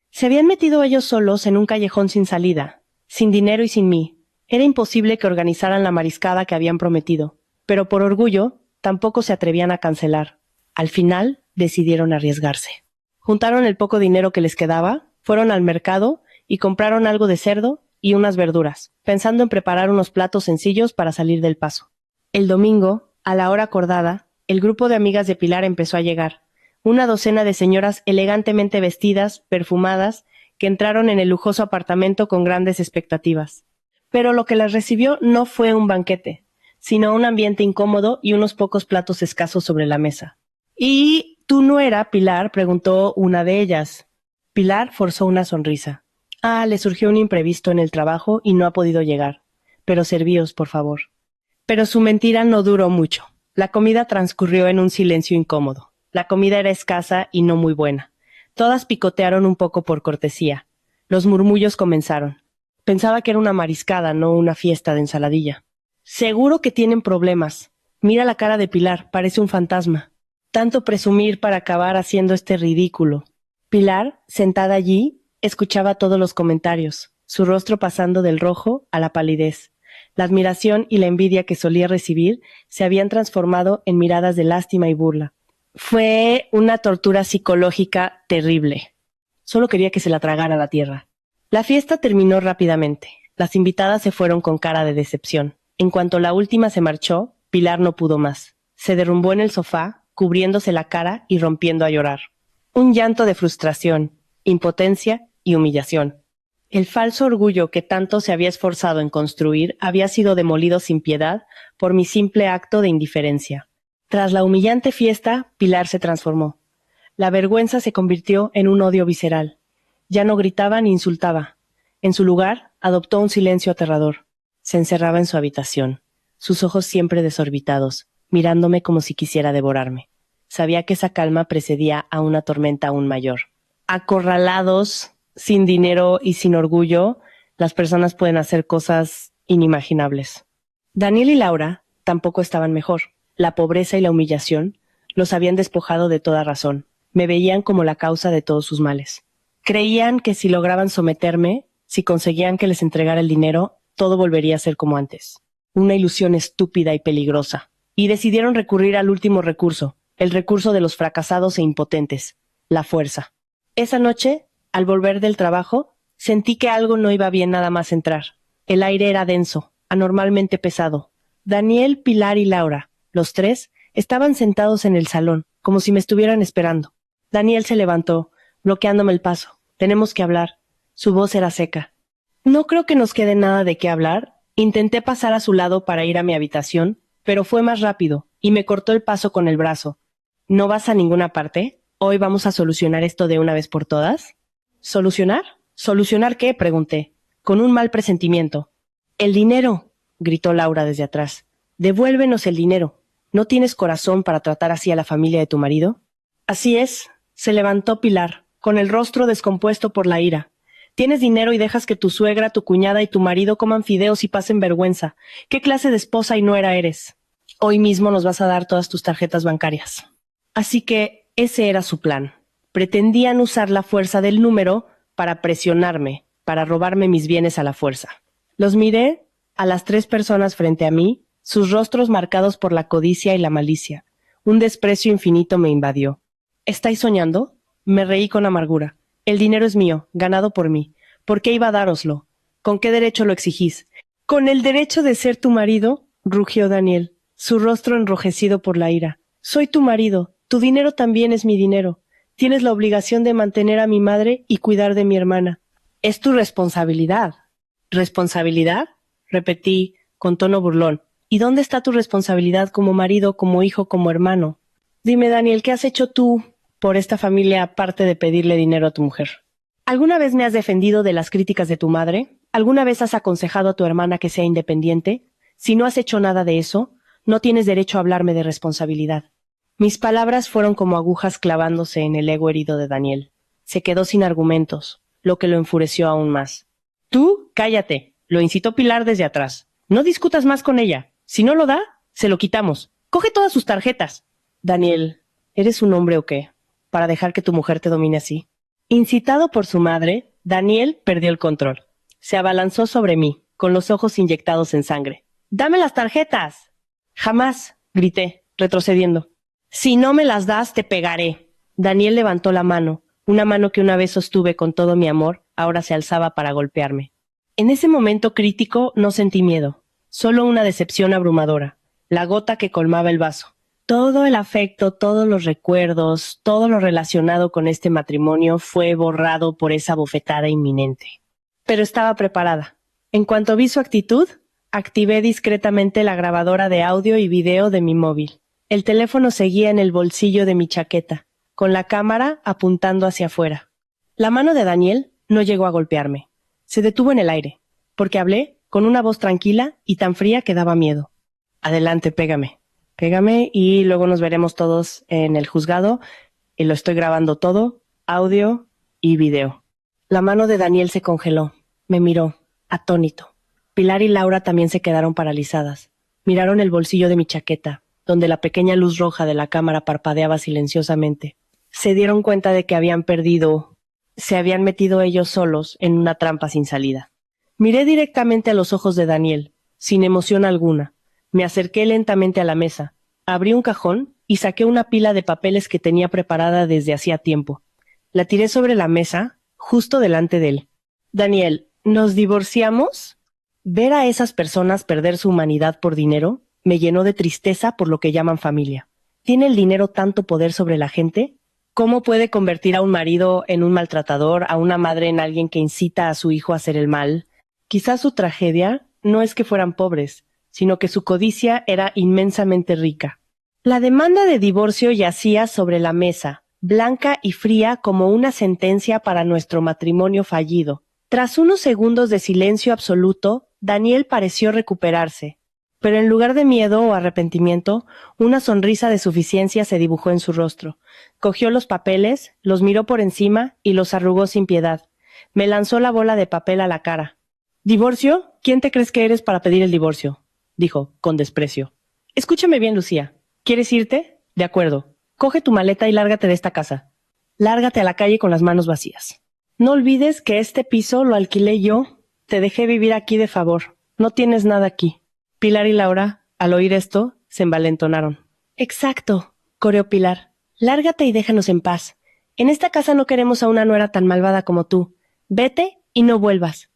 Se habían metido ellos solos en un callejón sin salida, sin dinero y sin mí. Era imposible que organizaran la mariscada que habían prometido, pero por orgullo tampoco se atrevían a cancelar. Al final decidieron arriesgarse. Juntaron el poco dinero que les quedaba, fueron al mercado y compraron algo de cerdo y unas verduras, pensando en preparar unos platos sencillos para salir del paso. El domingo, a la hora acordada, el grupo de amigas de Pilar empezó a llegar. Una docena de señoras elegantemente vestidas, perfumadas, que entraron en el lujoso apartamento con grandes expectativas. Pero lo que las recibió no fue un banquete, sino un ambiente incómodo y unos pocos platos escasos sobre la mesa. «¿Y tu nuera, Pilar?», preguntó una de ellas. Pilar forzó una sonrisa. Le surgió un imprevisto en el trabajo y no ha podido llegar. Pero servíos, por favor. Pero su mentira no duró mucho. La comida transcurrió en un silencio incómodo. La comida era escasa y no muy buena. Todas picotearon un poco por cortesía. Los murmullos comenzaron. Pensaba que era una mariscada, no una fiesta de ensaladilla. «Seguro que tienen problemas. Mira la cara de Pilar, parece un fantasma. Tanto presumir para acabar haciendo este ridículo». Pilar, sentada allí, escuchaba todos los comentarios, su rostro pasando del rojo a la palidez. La admiración y la envidia que solía recibir se habían transformado en miradas de lástima y burla. Fue una tortura psicológica terrible. Solo quería que se la tragara la tierra. La fiesta terminó rápidamente. Las invitadas se fueron con cara de decepción. En cuanto la última se marchó, Pilar no pudo más. Se derrumbó en el sofá, cubriéndose la cara y rompiendo a llorar. Un llanto de frustración, impotencia y humillación. El falso orgullo que tanto se había esforzado en construir había sido demolido sin piedad por mi simple acto de indiferencia. Tras la humillante fiesta, Pilar se transformó. La vergüenza se convirtió en un odio visceral. Ya no gritaba ni insultaba. En su lugar, adoptó un silencio aterrador. Se encerraba en su habitación, sus ojos siempre desorbitados, mirándome como si quisiera devorarme. Sabía que esa calma precedía a una tormenta aún mayor. Acorralados, sin dinero y sin orgullo, las personas pueden hacer cosas inimaginables. Daniel y Laura tampoco estaban mejor. La pobreza y la humillación los habían despojado de toda razón. Me veían como la causa de todos sus males. Creían que si lograban someterme, si conseguían que les entregara el dinero, todo volvería a ser como antes. Una ilusión estúpida y peligrosa. Y decidieron recurrir al último recurso, el recurso de los fracasados e impotentes, la fuerza. Esa noche, al volver del trabajo, sentí que algo no iba bien nada más entrar. El aire era denso, anormalmente pesado. Daniel, Pilar y Laura, los tres, estaban sentados en el salón, como si me estuvieran esperando. Daniel se levantó, bloqueándome el paso. Tenemos que hablar. Su voz era seca. No creo que nos quede nada de qué hablar. Intenté pasar a su lado para ir a mi habitación, pero fue más rápido, y me cortó el paso con el brazo. ¿No vas a ninguna parte? ¿Hoy vamos a solucionar esto de una vez por todas? ¿Solucionar? ¿Solucionar qué?, pregunté, con un mal presentimiento. El dinero, gritó Laura desde atrás. Devuélvenos el dinero. ¿No tienes corazón para tratar así a la familia de tu marido? Así es, se levantó Pilar, con el rostro descompuesto por la ira. Tienes dinero y dejas que tu suegra, tu cuñada y tu marido coman fideos y pasen vergüenza. ¿Qué clase de esposa y nuera eres? Hoy mismo nos vas a dar todas tus tarjetas bancarias. Así que ese era su plan. Pretendían usar la fuerza del número para presionarme, para robarme mis bienes a la fuerza. Los miré a las tres personas frente a mí, sus rostros marcados por la codicia y la malicia. Un desprecio infinito me invadió. ¿Estáis soñando? Me reí con amargura. El dinero es mío, ganado por mí. ¿Por qué iba a dároslo? ¿Con qué derecho lo exigís? ¿Con el derecho de ser tu marido? Rugió Daniel, su rostro enrojecido por la ira. Soy tu marido. Tu dinero también es mi dinero. Tienes la obligación de mantener a mi madre y cuidar de mi hermana. Es tu responsabilidad. ¿Responsabilidad? Repetí, con tono burlón. ¿Y dónde está tu responsabilidad como marido, como hijo, como hermano? Dime, Daniel, ¿qué has hecho tú por esta familia aparte de pedirle dinero a tu mujer? ¿Alguna vez me has defendido de las críticas de tu madre? ¿Alguna vez has aconsejado a tu hermana que sea independiente? Si no has hecho nada de eso, no tienes derecho a hablarme de responsabilidad. Mis palabras fueron como agujas clavándose en el ego herido de Daniel. Se quedó sin argumentos, lo que lo enfureció aún más. Tú, cállate, lo incitó Pilar desde atrás. No discutas más con ella. Si no lo da, se lo quitamos. Coge todas sus tarjetas. Daniel, ¿eres un hombre o qué? Para dejar que tu mujer te domine así. Incitado por su madre, Daniel perdió el control. Se abalanzó sobre mí, con los ojos inyectados en sangre. ¡Dame las tarjetas! Jamás, grité, retrocediendo. Si no me las das, te pegaré. Daniel levantó la mano, una mano que una vez sostuve con todo mi amor, ahora se alzaba para golpearme. En ese momento crítico no sentí miedo, solo una decepción abrumadora, la gota que colmaba el vaso. Todo el afecto, todos los recuerdos, todo lo relacionado con este matrimonio fue borrado por esa bofetada inminente. Pero estaba preparada. En cuanto vi su actitud, activé discretamente la grabadora de audio y video de mi móvil. El teléfono seguía en el bolsillo de mi chaqueta, con la cámara apuntando hacia afuera. La mano de Daniel no llegó a golpearme. Se detuvo en el aire, porque hablé con una voz tranquila y tan fría que daba miedo. Adelante, pégame. Pégame y luego nos veremos todos en el juzgado y lo estoy grabando todo, audio y video. La mano de Daniel se congeló. Me miró, atónito. Pilar y Laura también se quedaron paralizadas. Miraron el bolsillo de mi chaqueta, donde la pequeña luz roja de la cámara parpadeaba silenciosamente. Se dieron cuenta de que habían perdido. Se habían metido ellos solos en una trampa sin salida. Miré directamente a los ojos de Daniel, sin emoción alguna. Me acerqué lentamente a la mesa, abrí un cajón y saqué una pila de papeles que tenía preparada desde hacía tiempo. La tiré sobre la mesa, justo delante de él. Daniel, ¿nos divorciamos? Ver a esas personas perder su humanidad por dinero me llenó de tristeza por lo que llaman familia. ¿Tiene el dinero tanto poder sobre la gente? ¿Cómo puede convertir a un marido en un maltratador, a una madre en alguien que incita a su hijo a hacer el mal? Quizás su tragedia no es que fueran pobres, sino que su codicia era inmensamente rica. La demanda de divorcio yacía sobre la mesa, blanca y fría como una sentencia para nuestro matrimonio fallido. Tras unos segundos de silencio absoluto, Daniel pareció recuperarse. Pero en lugar de miedo o arrepentimiento, una sonrisa de suficiencia se dibujó en su rostro. Cogió los papeles, los miró por encima y los arrugó sin piedad. Me lanzó la bola de papel a la cara. ¿Divorcio? ¿Quién te crees que eres para pedir el divorcio?, dijo, con desprecio. Escúchame bien, Lucía. ¿Quieres irte? De acuerdo. Coge tu maleta y lárgate de esta casa. Lárgate a la calle con las manos vacías. No olvides que este piso lo alquilé yo. Te dejé vivir aquí de favor. No tienes nada aquí. Pilar y Laura, al oír esto, se envalentonaron. Exacto, coreó Pilar. Lárgate y déjanos en paz. En esta casa no queremos a una nuera tan malvada como tú. Vete y no vuelvas.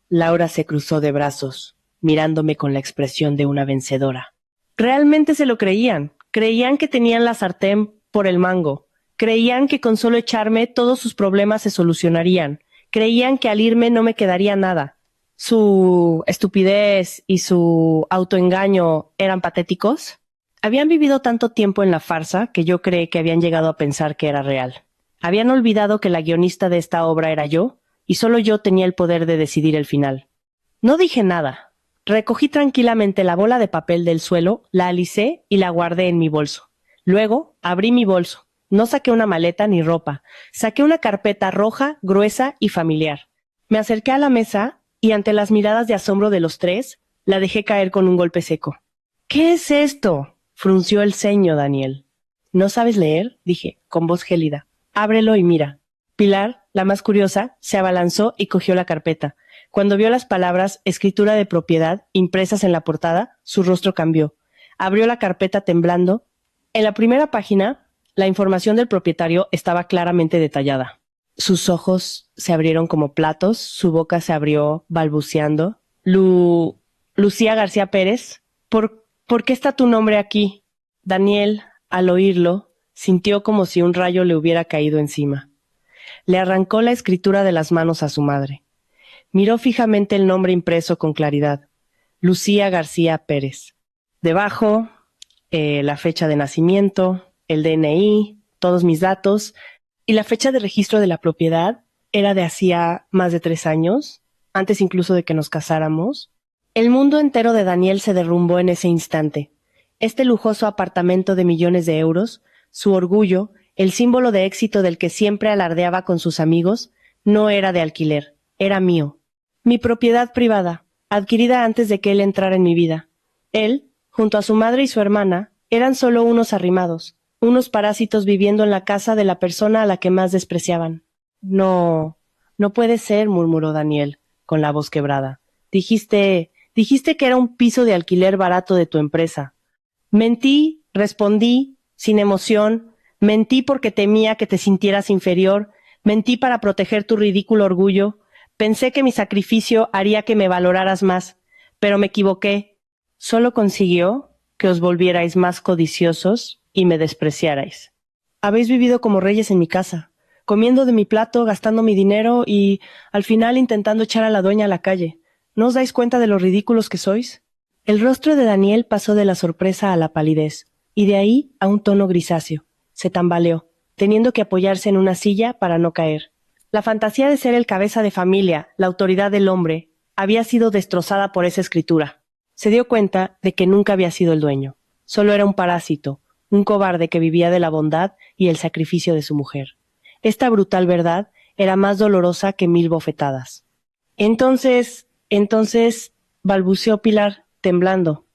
Laura se cruzó de brazos, mirándome con la expresión de una vencedora. Realmente se lo creían. Creían que tenían la sartén por el mango. Creían que con solo echarme todos sus problemas se solucionarían. Creían que al irme no me quedaría nada. Su estupidez y su autoengaño eran patéticos. Habían vivido tanto tiempo en la farsa que yo creí que habían llegado a pensar que era real. Habían olvidado que la guionista de esta obra era yo, y solo yo tenía el poder de decidir el final. No dije nada. Recogí tranquilamente la bola de papel del suelo, la alicé y la guardé en mi bolso. Luego abrí mi bolso. No saqué una maleta ni ropa. Saqué una carpeta roja, gruesa y familiar. Me acerqué a la mesa y ante las miradas de asombro de los tres, la dejé caer con un golpe seco. ¿Qué es esto?, frunció el ceño Daniel. ¿No sabes leer?, dije, con voz gélida. Ábrelo y mira. Pilar, la más curiosa, se abalanzó y cogió la carpeta. Cuando vio las palabras escritura de propiedad impresas en la portada, su rostro cambió. Abrió la carpeta temblando. En la primera página, la información del propietario estaba claramente detallada. Sus ojos se abrieron como platos, su boca se abrió balbuceando. Lucía García Pérez, ¿por qué está tu nombre aquí? Daniel, al oírlo, sintió como si un rayo le hubiera caído encima. Le arrancó la escritura de las manos a su madre. Miró fijamente el nombre impreso con claridad. Lucía García Pérez. Debajo, la fecha de nacimiento, el DNI, todos mis datos, y la fecha de registro de la propiedad era de hacía más de 3 años, antes incluso de que nos casáramos. El mundo entero de Daniel se derrumbó en ese instante. Este lujoso apartamento de millones de euros, su orgullo, el símbolo de éxito del que siempre alardeaba con sus amigos, no era de alquiler, era mío. Mi propiedad privada, adquirida antes de que él entrara en mi vida. Él, junto a su madre y su hermana, eran solo unos arrimados, unos parásitos viviendo en la casa de la persona a la que más despreciaban. No puede ser, murmuró Daniel, con la voz quebrada. Dijiste que era un piso de alquiler barato de tu empresa. Mentí, respondí, sin emoción, mentí porque temía que te sintieras inferior, mentí para proteger tu ridículo orgullo, pensé que mi sacrificio haría que me valoraras más, pero me equivoqué. Solo consiguió que os volvierais más codiciosos y me despreciarais. Habéis vivido como reyes en mi casa, comiendo de mi plato, gastando mi dinero y, al final, intentando echar a la dueña a la calle. ¿No os dais cuenta de lo ridículos que sois? El rostro de Daniel pasó de la sorpresa a la palidez, y de ahí a un tono grisáceo. Se tambaleó, teniendo que apoyarse en una silla para no caer. La fantasía de ser el cabeza de familia, la autoridad del hombre, había sido destrozada por esa escritura. Se dio cuenta de que nunca había sido el dueño. Solo era un parásito, un cobarde que vivía de la bondad y el sacrificio de su mujer. Esta brutal verdad era más dolorosa que 1000 bofetadas. Entonces, balbuceó Pilar, temblando.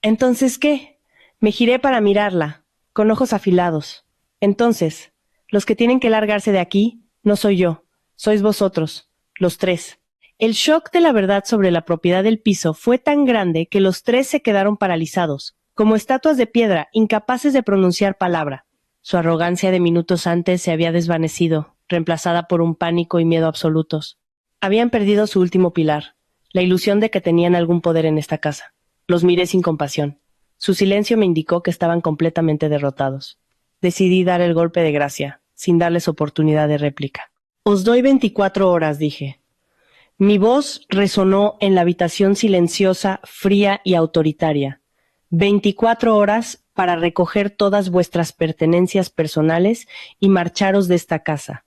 ¿Entonces qué? Me giré para mirarla, con ojos afilados. Entonces, los que tienen que largarse de aquí no soy yo, sois vosotros, los tres. El shock de la verdad sobre la propiedad del piso fue tan grande que los tres se quedaron paralizados, como estatuas de piedra, incapaces de pronunciar palabra. Su arrogancia de minutos antes se había desvanecido, reemplazada por un pánico y miedo absolutos. Habían perdido su último pilar, la ilusión de que tenían algún poder en esta casa. Los miré sin compasión. Su silencio me indicó que estaban completamente derrotados. Decidí dar el golpe de gracia, sin darles oportunidad de réplica. Os doy 24 horas, dije. Mi voz resonó en la habitación silenciosa, fría y autoritaria. 24 horas para recoger todas vuestras pertenencias personales y marcharos de esta casa.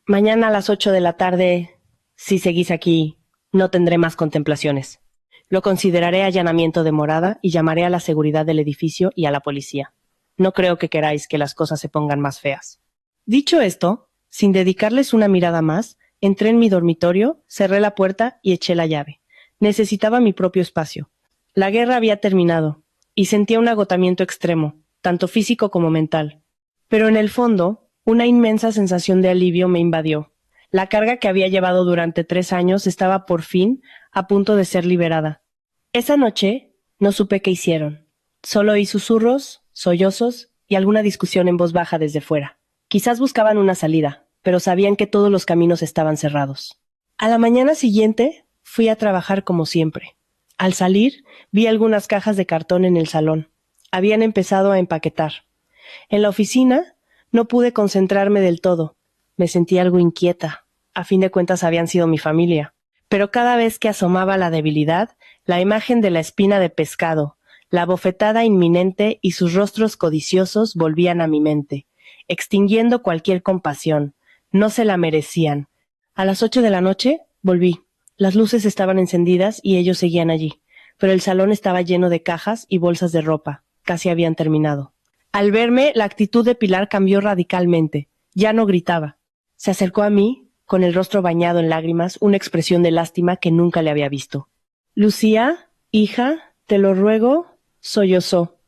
Mañana a las 8 de la tarde, si seguís aquí, no tendré más contemplaciones. Lo consideraré allanamiento de morada y llamaré a la seguridad del edificio y a la policía. No creo que queráis que las cosas se pongan más feas. Dicho esto, sin dedicarles una mirada más, entré en mi dormitorio, cerré la puerta y eché la llave. Necesitaba mi propio espacio. La guerra había terminado, y sentía un agotamiento extremo, tanto físico como mental. Pero en el fondo, Una inmensa sensación de alivio me invadió. La carga que había llevado durante 3 años estaba por fin a punto de ser liberada. Esa noche no supe qué hicieron. Solo oí susurros, sollozos y alguna discusión en voz baja desde fuera. Quizás buscaban una salida, pero sabían que todos los caminos estaban cerrados. A la mañana siguiente fui a trabajar como siempre. Al salir, vi algunas cajas de cartón en el salón. Habían empezado a empaquetar. En la oficina no pude concentrarme del todo. Me sentí algo inquieta. A fin de cuentas habían sido mi familia. Pero cada vez que asomaba la debilidad, la imagen de la espina de pescado, la bofetada inminente y sus rostros codiciosos volvían a mi mente, extinguiendo cualquier compasión. No se la merecían. A las 8 de la noche volví. Las luces estaban encendidas y ellos seguían allí, pero el salón estaba lleno de cajas y bolsas de ropa. Casi habían terminado. Al verme, la actitud de Pilar cambió radicalmente. Ya no gritaba. Se acercó a mí, con el rostro bañado en lágrimas, una expresión de lástima que nunca le había visto. Lucía, hija, te lo ruego, sollozó.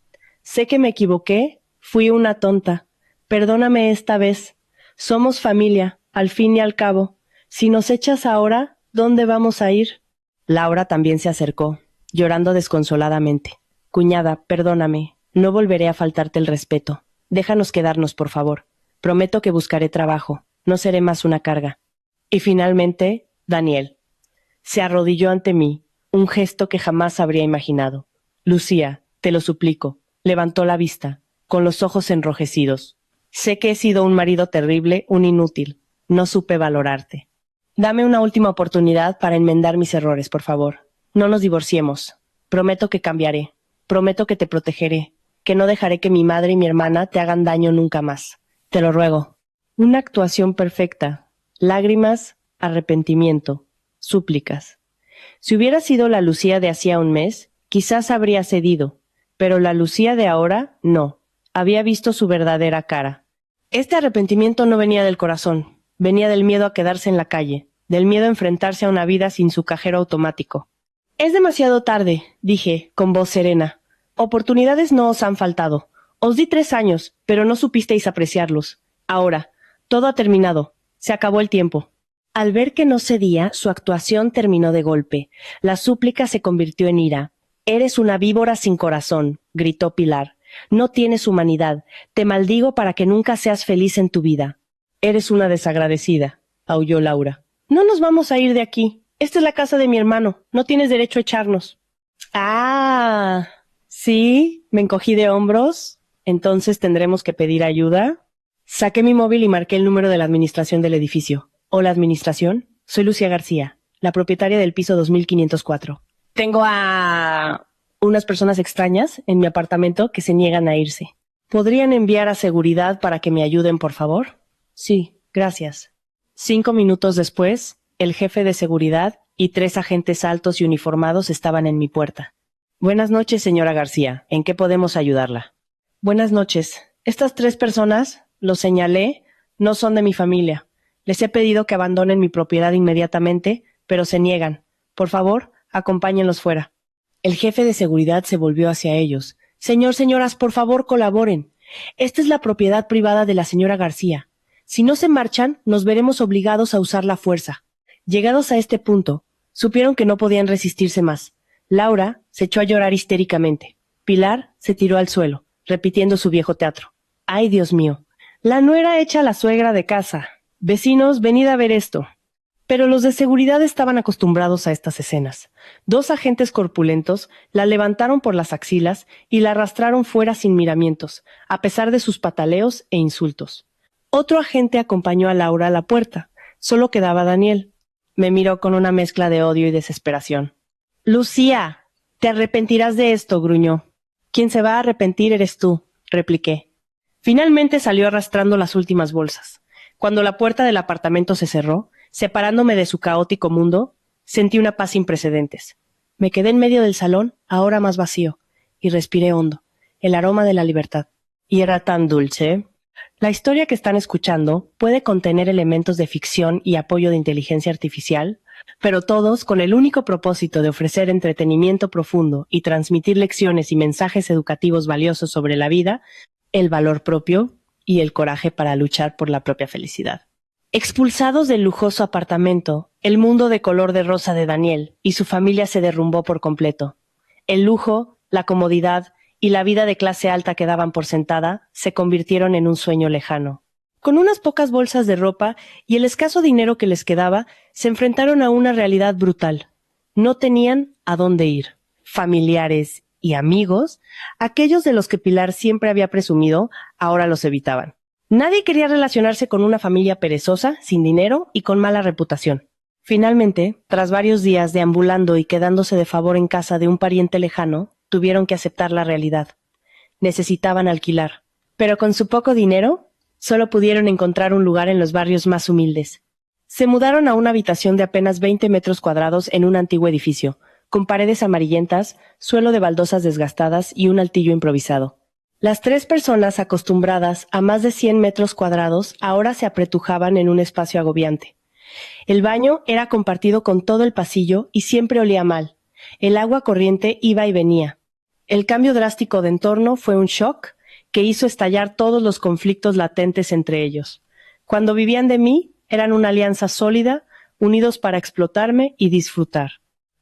Sé que me equivoqué, fui una tonta. Perdóname esta vez. Somos familia, al fin y al cabo. Si nos echas ahora, ¿dónde vamos a ir? Laura también se acercó, llorando desconsoladamente. Cuñada, perdóname, no volveré a faltarte el respeto. Déjanos quedarnos, por favor. Prometo que buscaré trabajo, no seré más una carga. Y finalmente, Daniel. Se arrodilló ante mí, un gesto que jamás habría imaginado. Lucía, te lo suplico, levantó la vista, con los ojos enrojecidos. Sé que he sido un marido terrible, un inútil. No supe valorarte. Dame una última oportunidad para enmendar mis errores, por favor. No nos divorciemos. Prometo que cambiaré. Prometo que te protegeré, que no dejaré que mi madre y mi hermana te hagan daño nunca más. Te lo ruego. Una actuación perfecta. Lágrimas, arrepentimiento, súplicas. Si hubiera sido la Lucía de hacía un mes, quizás habría cedido, pero la Lucía de ahora, no. Había visto su verdadera cara. Este arrepentimiento no venía del corazón, venía del miedo a quedarse en la calle, del miedo a enfrentarse a una vida sin su cajero automático. Es demasiado tarde, dije, con voz serena. Oportunidades no os han faltado. Os di 3 años, pero no supisteis apreciarlos. Ahora, todo ha terminado. Se acabó el tiempo. Al ver que no cedía, su actuación terminó de golpe. La súplica se convirtió en ira. Eres una víbora sin corazón, gritó Pilar. No tienes humanidad. Te maldigo para que nunca seas feliz en tu vida. Eres una desagradecida, aulló Laura. No nos vamos a ir de aquí. Esta es la casa de mi hermano. No tienes derecho a echarnos. Ah, sí, me encogí de hombros. Entonces tendremos que pedir ayuda. Saqué mi móvil y marqué el número de la administración del edificio. Hola, administración. Soy Lucía García, la propietaria del piso 2504. Tengo a unas personas extrañas en mi apartamento que se niegan a irse. ¿Podrían enviar a seguridad para que me ayuden, por favor? Sí, gracias. 5 minutos después, el jefe de seguridad y 3 agentes altos y uniformados estaban en mi puerta. Buenas noches, señora García. ¿En qué podemos ayudarla? Buenas noches. Estas 3 personas, lo señalé, no son de mi familia. Les he pedido que abandonen mi propiedad inmediatamente, pero se niegan. Por favor, acompáñenlos fuera. El jefe de seguridad se volvió hacia ellos. Señoras, por favor, colaboren. Esta es la propiedad privada de la señora García. Si no se marchan, nos veremos obligados a usar la fuerza. Llegados a este punto, supieron que no podían resistirse más. Laura se echó a llorar histéricamente. Pilar se tiró al suelo, repitiendo su viejo teatro. ¡Ay, Dios mío! La nuera echa la suegra de casa. Vecinos, venid a ver esto. Pero los de seguridad estaban acostumbrados a estas escenas. 2 agentes corpulentos la levantaron por las axilas y la arrastraron fuera sin miramientos, a pesar de sus pataleos e insultos. Otro agente acompañó a Laura a la puerta. Solo quedaba Daniel. Me miró con una mezcla de odio y desesperación. «Lucía, te arrepentirás de esto», gruñó. «Quien se va a arrepentir eres tú», repliqué. Finalmente salió arrastrando las últimas bolsas. Cuando la puerta del apartamento se cerró, separándome de su caótico mundo, sentí una paz sin precedentes. Me quedé en medio del salón, ahora más vacío, y respiré hondo, el aroma de la libertad. Y era tan dulce. La historia que están escuchando puede contener elementos de ficción y apoyo de inteligencia artificial, pero todos con el único propósito de ofrecer entretenimiento profundo y transmitir lecciones y mensajes educativos valiosos sobre la vida, el valor propio y el coraje para luchar por la propia felicidad. Expulsados del lujoso apartamento, el mundo de color de rosa de Daniel y su familia se derrumbó por completo. El lujo, la comodidad y la vida de clase alta que daban por sentada se convirtieron en un sueño lejano. Con unas pocas bolsas de ropa y el escaso dinero que les quedaba, se enfrentaron a una realidad brutal. No tenían a dónde ir. Familiares y amigos, aquellos de los que Pilar siempre había presumido, ahora los evitaban. Nadie quería relacionarse con una familia perezosa, sin dinero y con mala reputación. Finalmente, tras varios días deambulando y quedándose de favor en casa de un pariente lejano, tuvieron que aceptar la realidad. Necesitaban alquilar, pero con su poco dinero, solo pudieron encontrar un lugar en los barrios más humildes. Se mudaron a una habitación de apenas 20 metros cuadrados en un antiguo edificio, con paredes amarillentas, suelo de baldosas desgastadas y un altillo improvisado. Las 3 personas acostumbradas a más de 100 metros cuadrados ahora se apretujaban en un espacio agobiante. El baño era compartido con todo el pasillo y siempre olía mal. El agua corriente iba y venía. El cambio drástico de entorno fue un shock que hizo estallar todos los conflictos latentes entre ellos. Cuando vivían de mí, eran una alianza sólida, unidos para explotarme y disfrutar.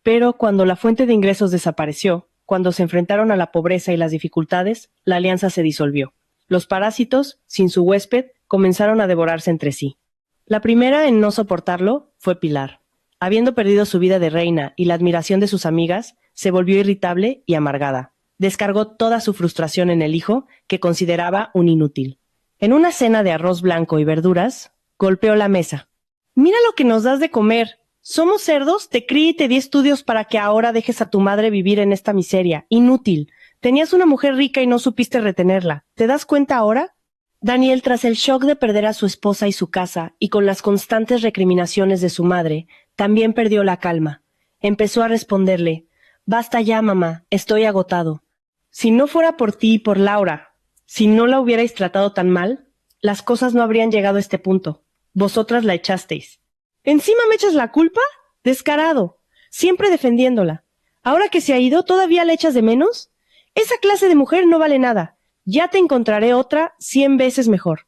Pero cuando la fuente de ingresos desapareció, cuando se enfrentaron a la pobreza y las dificultades, la alianza se disolvió. Los parásitos, sin su huésped, comenzaron a devorarse entre sí. La primera en no soportarlo fue Pilar. Habiendo perdido su vida de reina y la admiración de sus amigas, se volvió irritable y amargada. Descargó toda su frustración en el hijo, que consideraba un inútil. En una cena de arroz blanco y verduras, golpeó la mesa. «Mira lo que nos das de comer. ¿Somos cerdos? Te crié y te di estudios para que ahora dejes a tu madre vivir en esta miseria. Inútil. Tenías una mujer rica y no supiste retenerla. ¿Te das cuenta ahora?» Daniel, tras el shock de perder a su esposa y su casa, y con las constantes recriminaciones de su madre, también perdió la calma. Empezó a responderle: «Basta ya, mamá, estoy agotado. Si no fuera por ti y por Laura, si no la hubierais tratado tan mal, las cosas no habrían llegado a este punto. Vosotras la echasteis». «¿Encima me echas la culpa? Descarado. Siempre defendiéndola. Ahora que se ha ido, ¿todavía la echas de menos? Esa clase de mujer no vale nada. Ya te encontraré otra 100 veces mejor».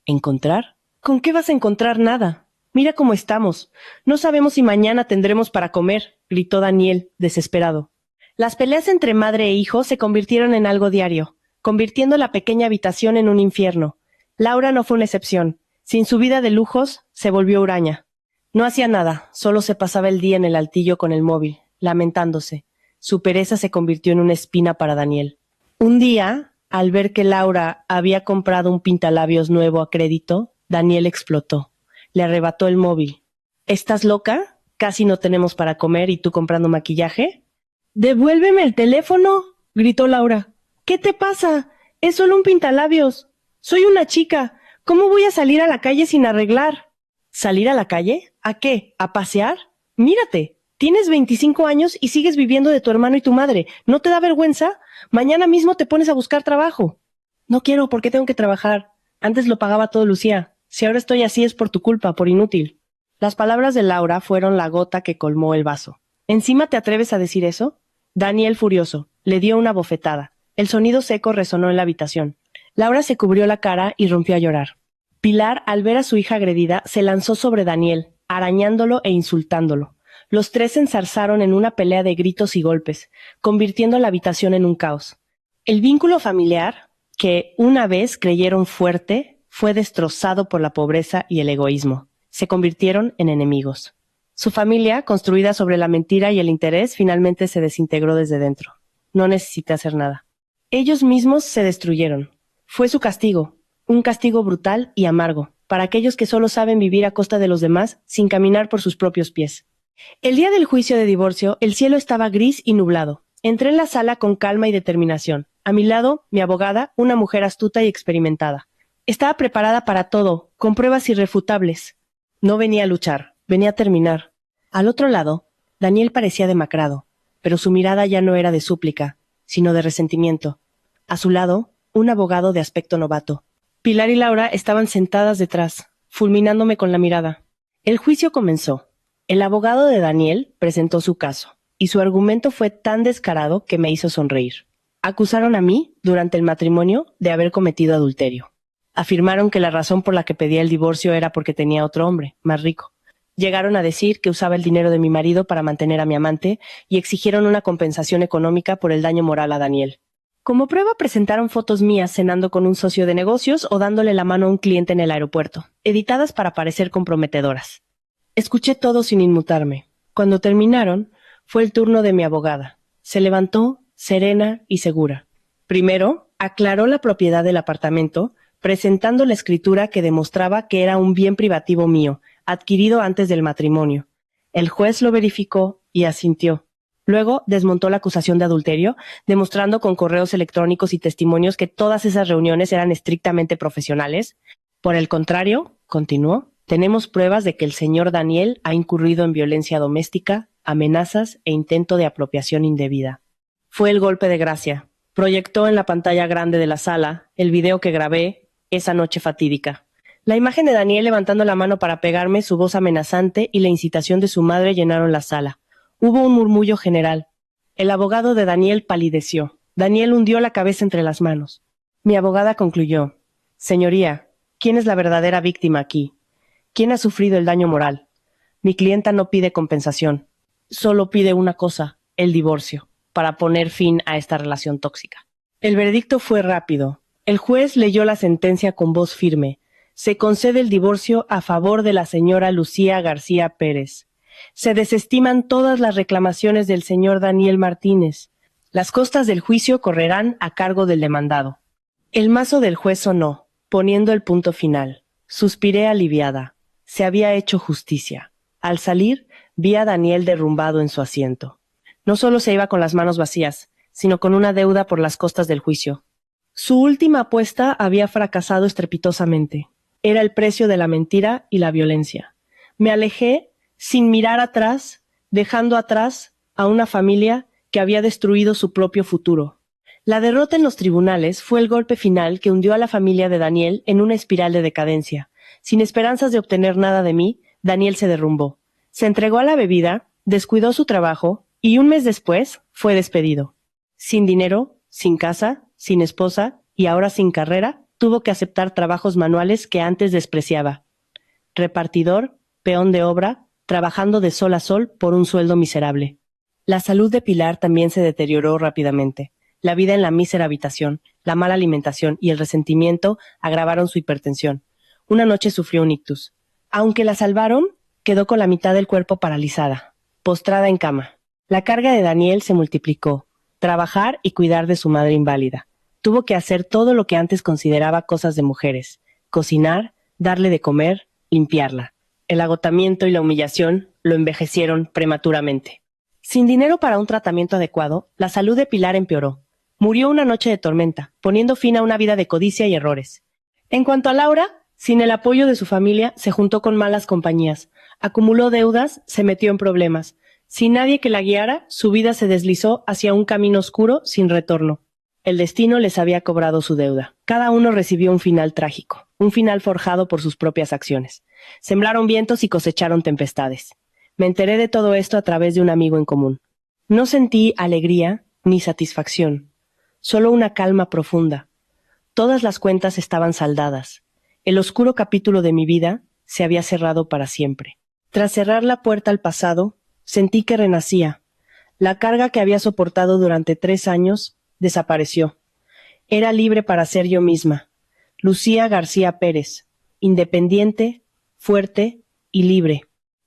¿Encontrar? ¿Con qué vas a encontrar nada? Mira cómo estamos. No sabemos si mañana tendremos para comer, gritó Daniel, desesperado. Las peleas entre madre e hijo se convirtieron en algo diario, convirtiendo la pequeña habitación en un infierno. Laura no fue una excepción. Sin su vida de lujos, se volvió huraña. No hacía nada, solo se pasaba el día en el altillo con el móvil, lamentándose. Su pereza se convirtió en una espina para Daniel. Un día, al ver que Laura había comprado un pintalabios nuevo a crédito, Daniel explotó. Le arrebató el móvil. «¿Estás loca? Casi no tenemos para comer y tú comprando maquillaje». «¡Devuélveme el teléfono!», gritó Laura. «¿Qué te pasa? Es solo un pintalabios. Soy una chica. ¿Cómo voy a salir a la calle sin arreglar?» «¿Salir a la calle? ¿A qué? ¿A pasear? Mírate. Tienes 25 años y sigues viviendo de tu hermano y tu madre. ¿No te da vergüenza? Mañana mismo te pones a buscar trabajo». «No quiero, porque tengo que trabajar. Antes lo pagaba todo Lucía. Si ahora estoy así es por tu culpa, por inútil». Las palabras de Laura fueron la gota que colmó el vaso. «¿Encima te atreves a decir eso?». Daniel, furioso, le dio una bofetada. El sonido seco resonó en la habitación. Laura se cubrió la cara y rompió a llorar. Pilar, al ver a su hija agredida, se lanzó sobre Daniel, arañándolo e insultándolo. Los 3 se enzarzaron en una pelea de gritos y golpes, convirtiendo la habitación en un caos. El vínculo familiar, que una vez creyeron fuerte, fue destrozado por la pobreza y el egoísmo. Se convirtieron en enemigos. Su familia, construida sobre la mentira y el interés, finalmente se desintegró desde dentro. No necesité hacer nada. Ellos mismos se destruyeron. Fue su castigo, un castigo brutal y amargo, para aquellos que solo saben vivir a costa de los demás sin caminar por sus propios pies. El día del juicio de divorcio, el cielo estaba gris y nublado. Entré en la sala con calma y determinación. A mi lado, mi abogada, una mujer astuta y experimentada. Estaba preparada para todo, con pruebas irrefutables. No venía a luchar, venía a terminar. Al otro lado, Daniel parecía demacrado, pero su mirada ya no era de súplica, sino de resentimiento. A su lado, un abogado de aspecto novato. Pilar y Laura estaban sentadas detrás, fulminándome con la mirada. El juicio comenzó. El abogado de Daniel presentó su caso, y su argumento fue tan descarado que me hizo sonreír. Acusaron a mí, durante el matrimonio, de haber cometido adulterio. Afirmaron que la razón por la que pedía el divorcio era porque tenía otro hombre, más rico. Llegaron a decir que usaba el dinero de mi marido para mantener a mi amante y exigieron una compensación económica por el daño moral a Daniel. Como prueba presentaron fotos mías cenando con un socio de negocios o dándole la mano a un cliente en el aeropuerto, editadas para parecer comprometedoras. Escuché todo sin inmutarme. Cuando terminaron, fue el turno de mi abogada. Se levantó, serena y segura. Primero, aclaró la propiedad del apartamento, presentando la escritura que demostraba que era un bien privativo mío, adquirido antes del matrimonio. El juez lo verificó y asintió. Luego desmontó la acusación de adulterio, demostrando con correos electrónicos y testimonios que todas esas reuniones eran estrictamente profesionales. Por el contrario, continuó, tenemos pruebas de que el señor Daniel ha incurrido en violencia doméstica, amenazas e intento de apropiación indebida. Fue el golpe de gracia. Proyectó en la pantalla grande de la sala el video que grabé esa noche fatídica. La imagen de Daniel levantando la mano para pegarme, su voz amenazante y la incitación de su madre llenaron la sala. Hubo un murmullo general. El abogado de Daniel palideció. Daniel hundió la cabeza entre las manos. Mi abogada concluyó. Señoría, ¿quién es la verdadera víctima aquí? ¿Quién ha sufrido el daño moral? Mi clienta no pide compensación. Solo pide una cosa, el divorcio, para poner fin a esta relación tóxica. El veredicto fue rápido. El juez leyó la sentencia con voz firme. Se concede el divorcio a favor de la señora Lucía García Pérez. Se desestiman todas las reclamaciones del señor Daniel Martínez. Las costas del juicio correrán a cargo del demandado. El mazo del juez sonó, poniendo el punto final. Suspiré aliviada. Se había hecho justicia. Al salir, vi a Daniel derrumbado en su asiento. No solo se iba con las manos vacías, sino con una deuda por las costas del juicio. Su última apuesta había fracasado estrepitosamente. Era el precio de la mentira y la violencia. Me alejé sin mirar atrás, dejando atrás a una familia que había destruido su propio futuro. La derrota en los tribunales fue el golpe final que hundió a la familia de Daniel en una espiral de decadencia. Sin esperanzas de obtener nada de mí, Daniel se derrumbó. Se entregó a la bebida, descuidó su trabajo y un mes después fue despedido. Sin dinero, sin casa, sin esposa y ahora sin carrera, tuvo que aceptar trabajos manuales que antes despreciaba. Repartidor, peón de obra, trabajando de sol a sol por un sueldo miserable. La salud de Pilar también se deterioró rápidamente. La vida en la mísera habitación, la mala alimentación y el resentimiento agravaron su hipertensión. Una noche sufrió un ictus. Aunque la salvaron, quedó con la mitad del cuerpo paralizada, postrada en cama. La carga de Daniel se multiplicó. Trabajar y cuidar de su madre inválida. Tuvo que hacer todo lo que antes consideraba cosas de mujeres. Cocinar, darle de comer, limpiarla. El agotamiento y la humillación lo envejecieron prematuramente. Sin dinero para un tratamiento adecuado, la salud de Pilar empeoró. Murió una noche de tormenta, poniendo fin a una vida de codicia y errores. En cuanto a Laura, sin el apoyo de su familia, se juntó con malas compañías. Acumuló deudas, se metió en problemas. Sin nadie que la guiara, su vida se deslizó hacia un camino oscuro sin retorno. El destino les había cobrado su deuda. Cada uno recibió un final trágico, un final forjado por sus propias acciones. Sembraron vientos y cosecharon tempestades. Me enteré de todo esto a través de un amigo en común. No sentí alegría ni satisfacción, solo una calma profunda. Todas las cuentas estaban saldadas. El oscuro capítulo de mi vida se había cerrado para siempre. Tras cerrar la puerta al pasado, sentí que renacía. La carga que había soportado durante 3 años desapareció. Era libre para ser yo misma. Lucía García Pérez, independiente, fuerte y libre.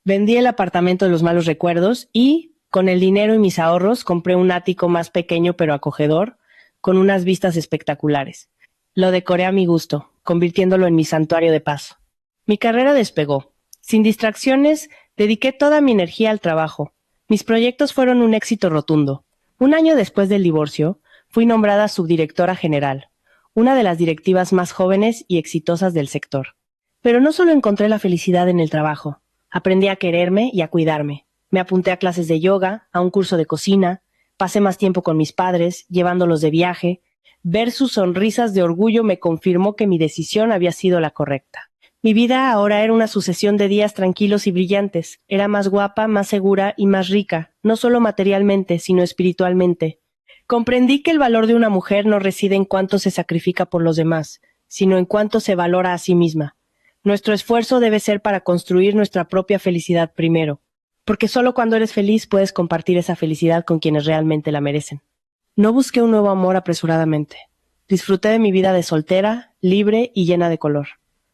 Vendí el apartamento de los malos recuerdos y, con el dinero y mis ahorros, compré un ático más pequeño pero acogedor, con unas vistas espectaculares. Lo decoré a mi gusto, convirtiéndolo en mi santuario de paz. Mi carrera despegó. Sin distracciones, dediqué toda mi energía al trabajo. Mis proyectos fueron un éxito rotundo. Un año después del divorcio, fui nombrada subdirectora general, una de las directivas más jóvenes y exitosas del sector. Pero no solo encontré la felicidad en el trabajo. Aprendí a quererme y a cuidarme. Me apunté a clases de yoga, a un curso de cocina, pasé más tiempo con mis padres, llevándolos de viaje. Ver sus sonrisas de orgullo me confirmó que mi decisión había sido la correcta. Mi vida ahora era una sucesión de días tranquilos y brillantes. Era más guapa, más segura y más rica, no solo materialmente, sino espiritualmente. Comprendí que el valor de una mujer no reside en cuánto se sacrifica por los demás, sino en cuánto se valora a sí misma. Nuestro esfuerzo debe ser para construir nuestra propia felicidad primero, porque solo cuando eres feliz puedes compartir esa felicidad con quienes realmente la merecen. No busqué un nuevo amor apresuradamente. Disfruté de mi vida de soltera, libre y llena de color.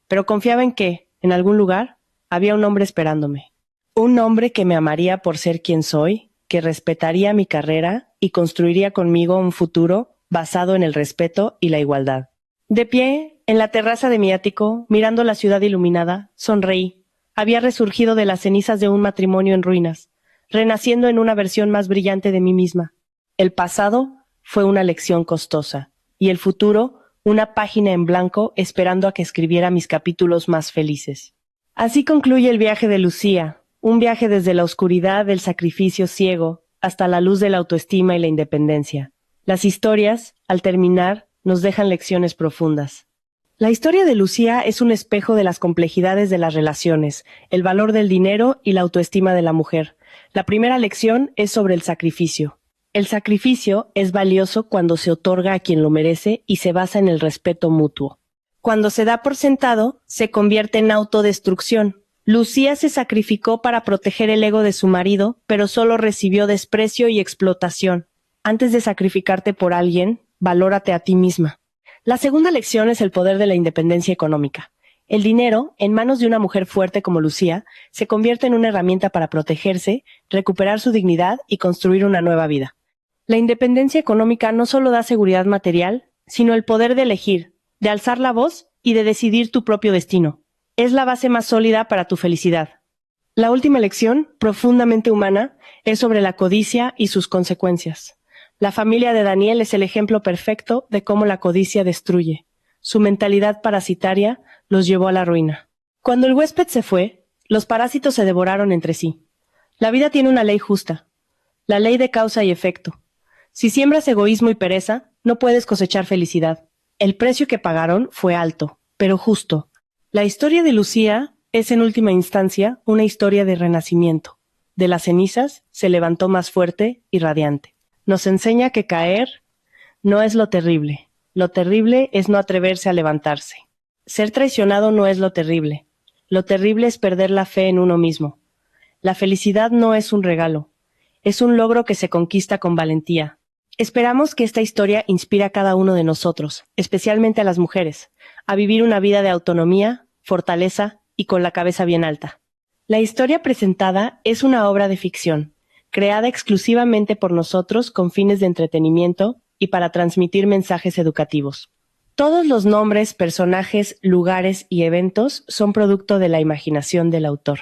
Pero confiaba en que, en algún lugar, había un hombre esperándome. Un hombre que me amaría por ser quien soy, que respetaría mi carrera y construiría conmigo un futuro basado en el respeto y la igualdad. De pie, en la terraza de mi ático, mirando la ciudad iluminada, sonreí. Había resurgido de las cenizas de un matrimonio en ruinas, renaciendo en una versión más brillante de mí misma. El pasado fue una lección costosa, y el futuro una página en blanco esperando a que escribiera mis capítulos más felices. Así concluye el viaje de Lucía, un viaje desde la oscuridad del sacrificio ciego hasta la luz de la autoestima y la independencia. Las historias, al terminar, nos dejan lecciones profundas. La historia de Lucía es un espejo de las complejidades de las relaciones, el valor del dinero y la autoestima de la mujer. La primera lección es sobre el sacrificio. El sacrificio es valioso cuando se otorga a quien lo merece y se basa en el respeto mutuo. Cuando se da por sentado, se convierte en autodestrucción. Lucía se sacrificó para proteger el ego de su marido, pero solo recibió desprecio y explotación. Antes de sacrificarte por alguien, valórate a ti misma. La segunda lección es el poder de la independencia económica. El dinero, en manos de una mujer fuerte como Lucía, se convierte en una herramienta para protegerse, recuperar su dignidad y construir una nueva vida. La independencia económica no solo da seguridad material, sino el poder de elegir, de alzar la voz y de decidir tu propio destino. Es la base más sólida para tu felicidad. La última lección, profundamente humana, es sobre la codicia y sus consecuencias. La familia de Daniel es el ejemplo perfecto de cómo la codicia destruye. Su mentalidad parasitaria los llevó a la ruina. Cuando el huésped se fue, los parásitos se devoraron entre sí. La vida tiene una ley justa, la ley de causa y efecto. Si siembras egoísmo y pereza, no puedes cosechar felicidad. El precio que pagaron fue alto, pero justo. La historia de Lucía es en última instancia una historia de renacimiento. De las cenizas se levantó más fuerte y radiante. Nos enseña que caer no es lo terrible es no atreverse a levantarse. Ser traicionado no es lo terrible es perder la fe en uno mismo. La felicidad no es un regalo, es un logro que se conquista con valentía. Esperamos que esta historia inspire a cada uno de nosotros, especialmente a las mujeres, a vivir una vida de autonomía, fortaleza y con la cabeza bien alta. La historia presentada es una obra de ficción, creada exclusivamente por nosotros con fines de entretenimiento y para transmitir mensajes educativos. Todos los nombres, personajes, lugares y eventos son producto de la imaginación del autor.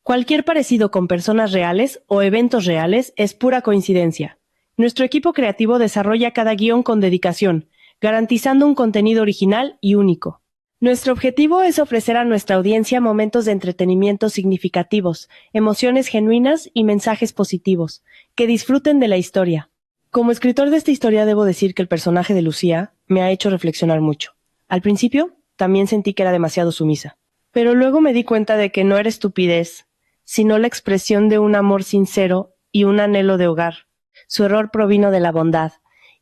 Cualquier parecido con personas reales o eventos reales es pura coincidencia. Nuestro equipo creativo desarrolla cada guión con dedicación, garantizando un contenido original y único. Nuestro objetivo es ofrecer a nuestra audiencia momentos de entretenimiento significativos, emociones genuinas y mensajes positivos, que disfruten de la historia. Como escritor de esta historia debo decir que el personaje de Lucía me ha hecho reflexionar mucho. Al principio, también sentí que era demasiado sumisa, pero luego me di cuenta de que no era estupidez, sino la expresión de un amor sincero y un anhelo de hogar. Su error provino de la bondad,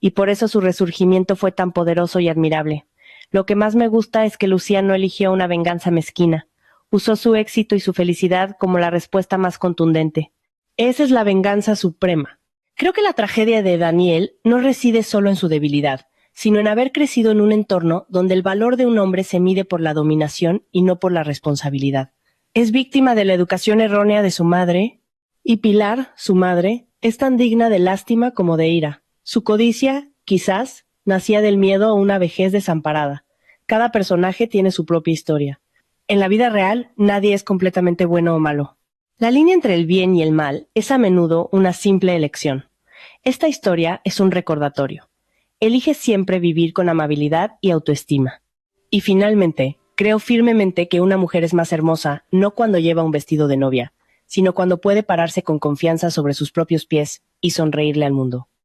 y por eso su resurgimiento fue tan poderoso y admirable. Lo que más me gusta es que Lucía no eligió una venganza mezquina. Usó su éxito y su felicidad como la respuesta más contundente. Esa es la venganza suprema. Creo que la tragedia de Daniel no reside solo en su debilidad, sino en haber crecido en un entorno donde el valor de un hombre se mide por la dominación y no por la responsabilidad. Es víctima de la educación errónea de su madre, y Pilar, su madre, es tan digna de lástima como de ira. Su codicia, quizás, nacía del miedo a una vejez desamparada. Cada personaje tiene su propia historia. En la vida real, nadie es completamente bueno o malo. La línea entre el bien y el mal es a menudo una simple elección. Esta historia es un recordatorio. Elige siempre vivir con amabilidad y autoestima. Y finalmente, creo firmemente que una mujer es más hermosa no cuando lleva un vestido de novia, sino cuando puede pararse con confianza sobre sus propios pies y sonreírle al mundo.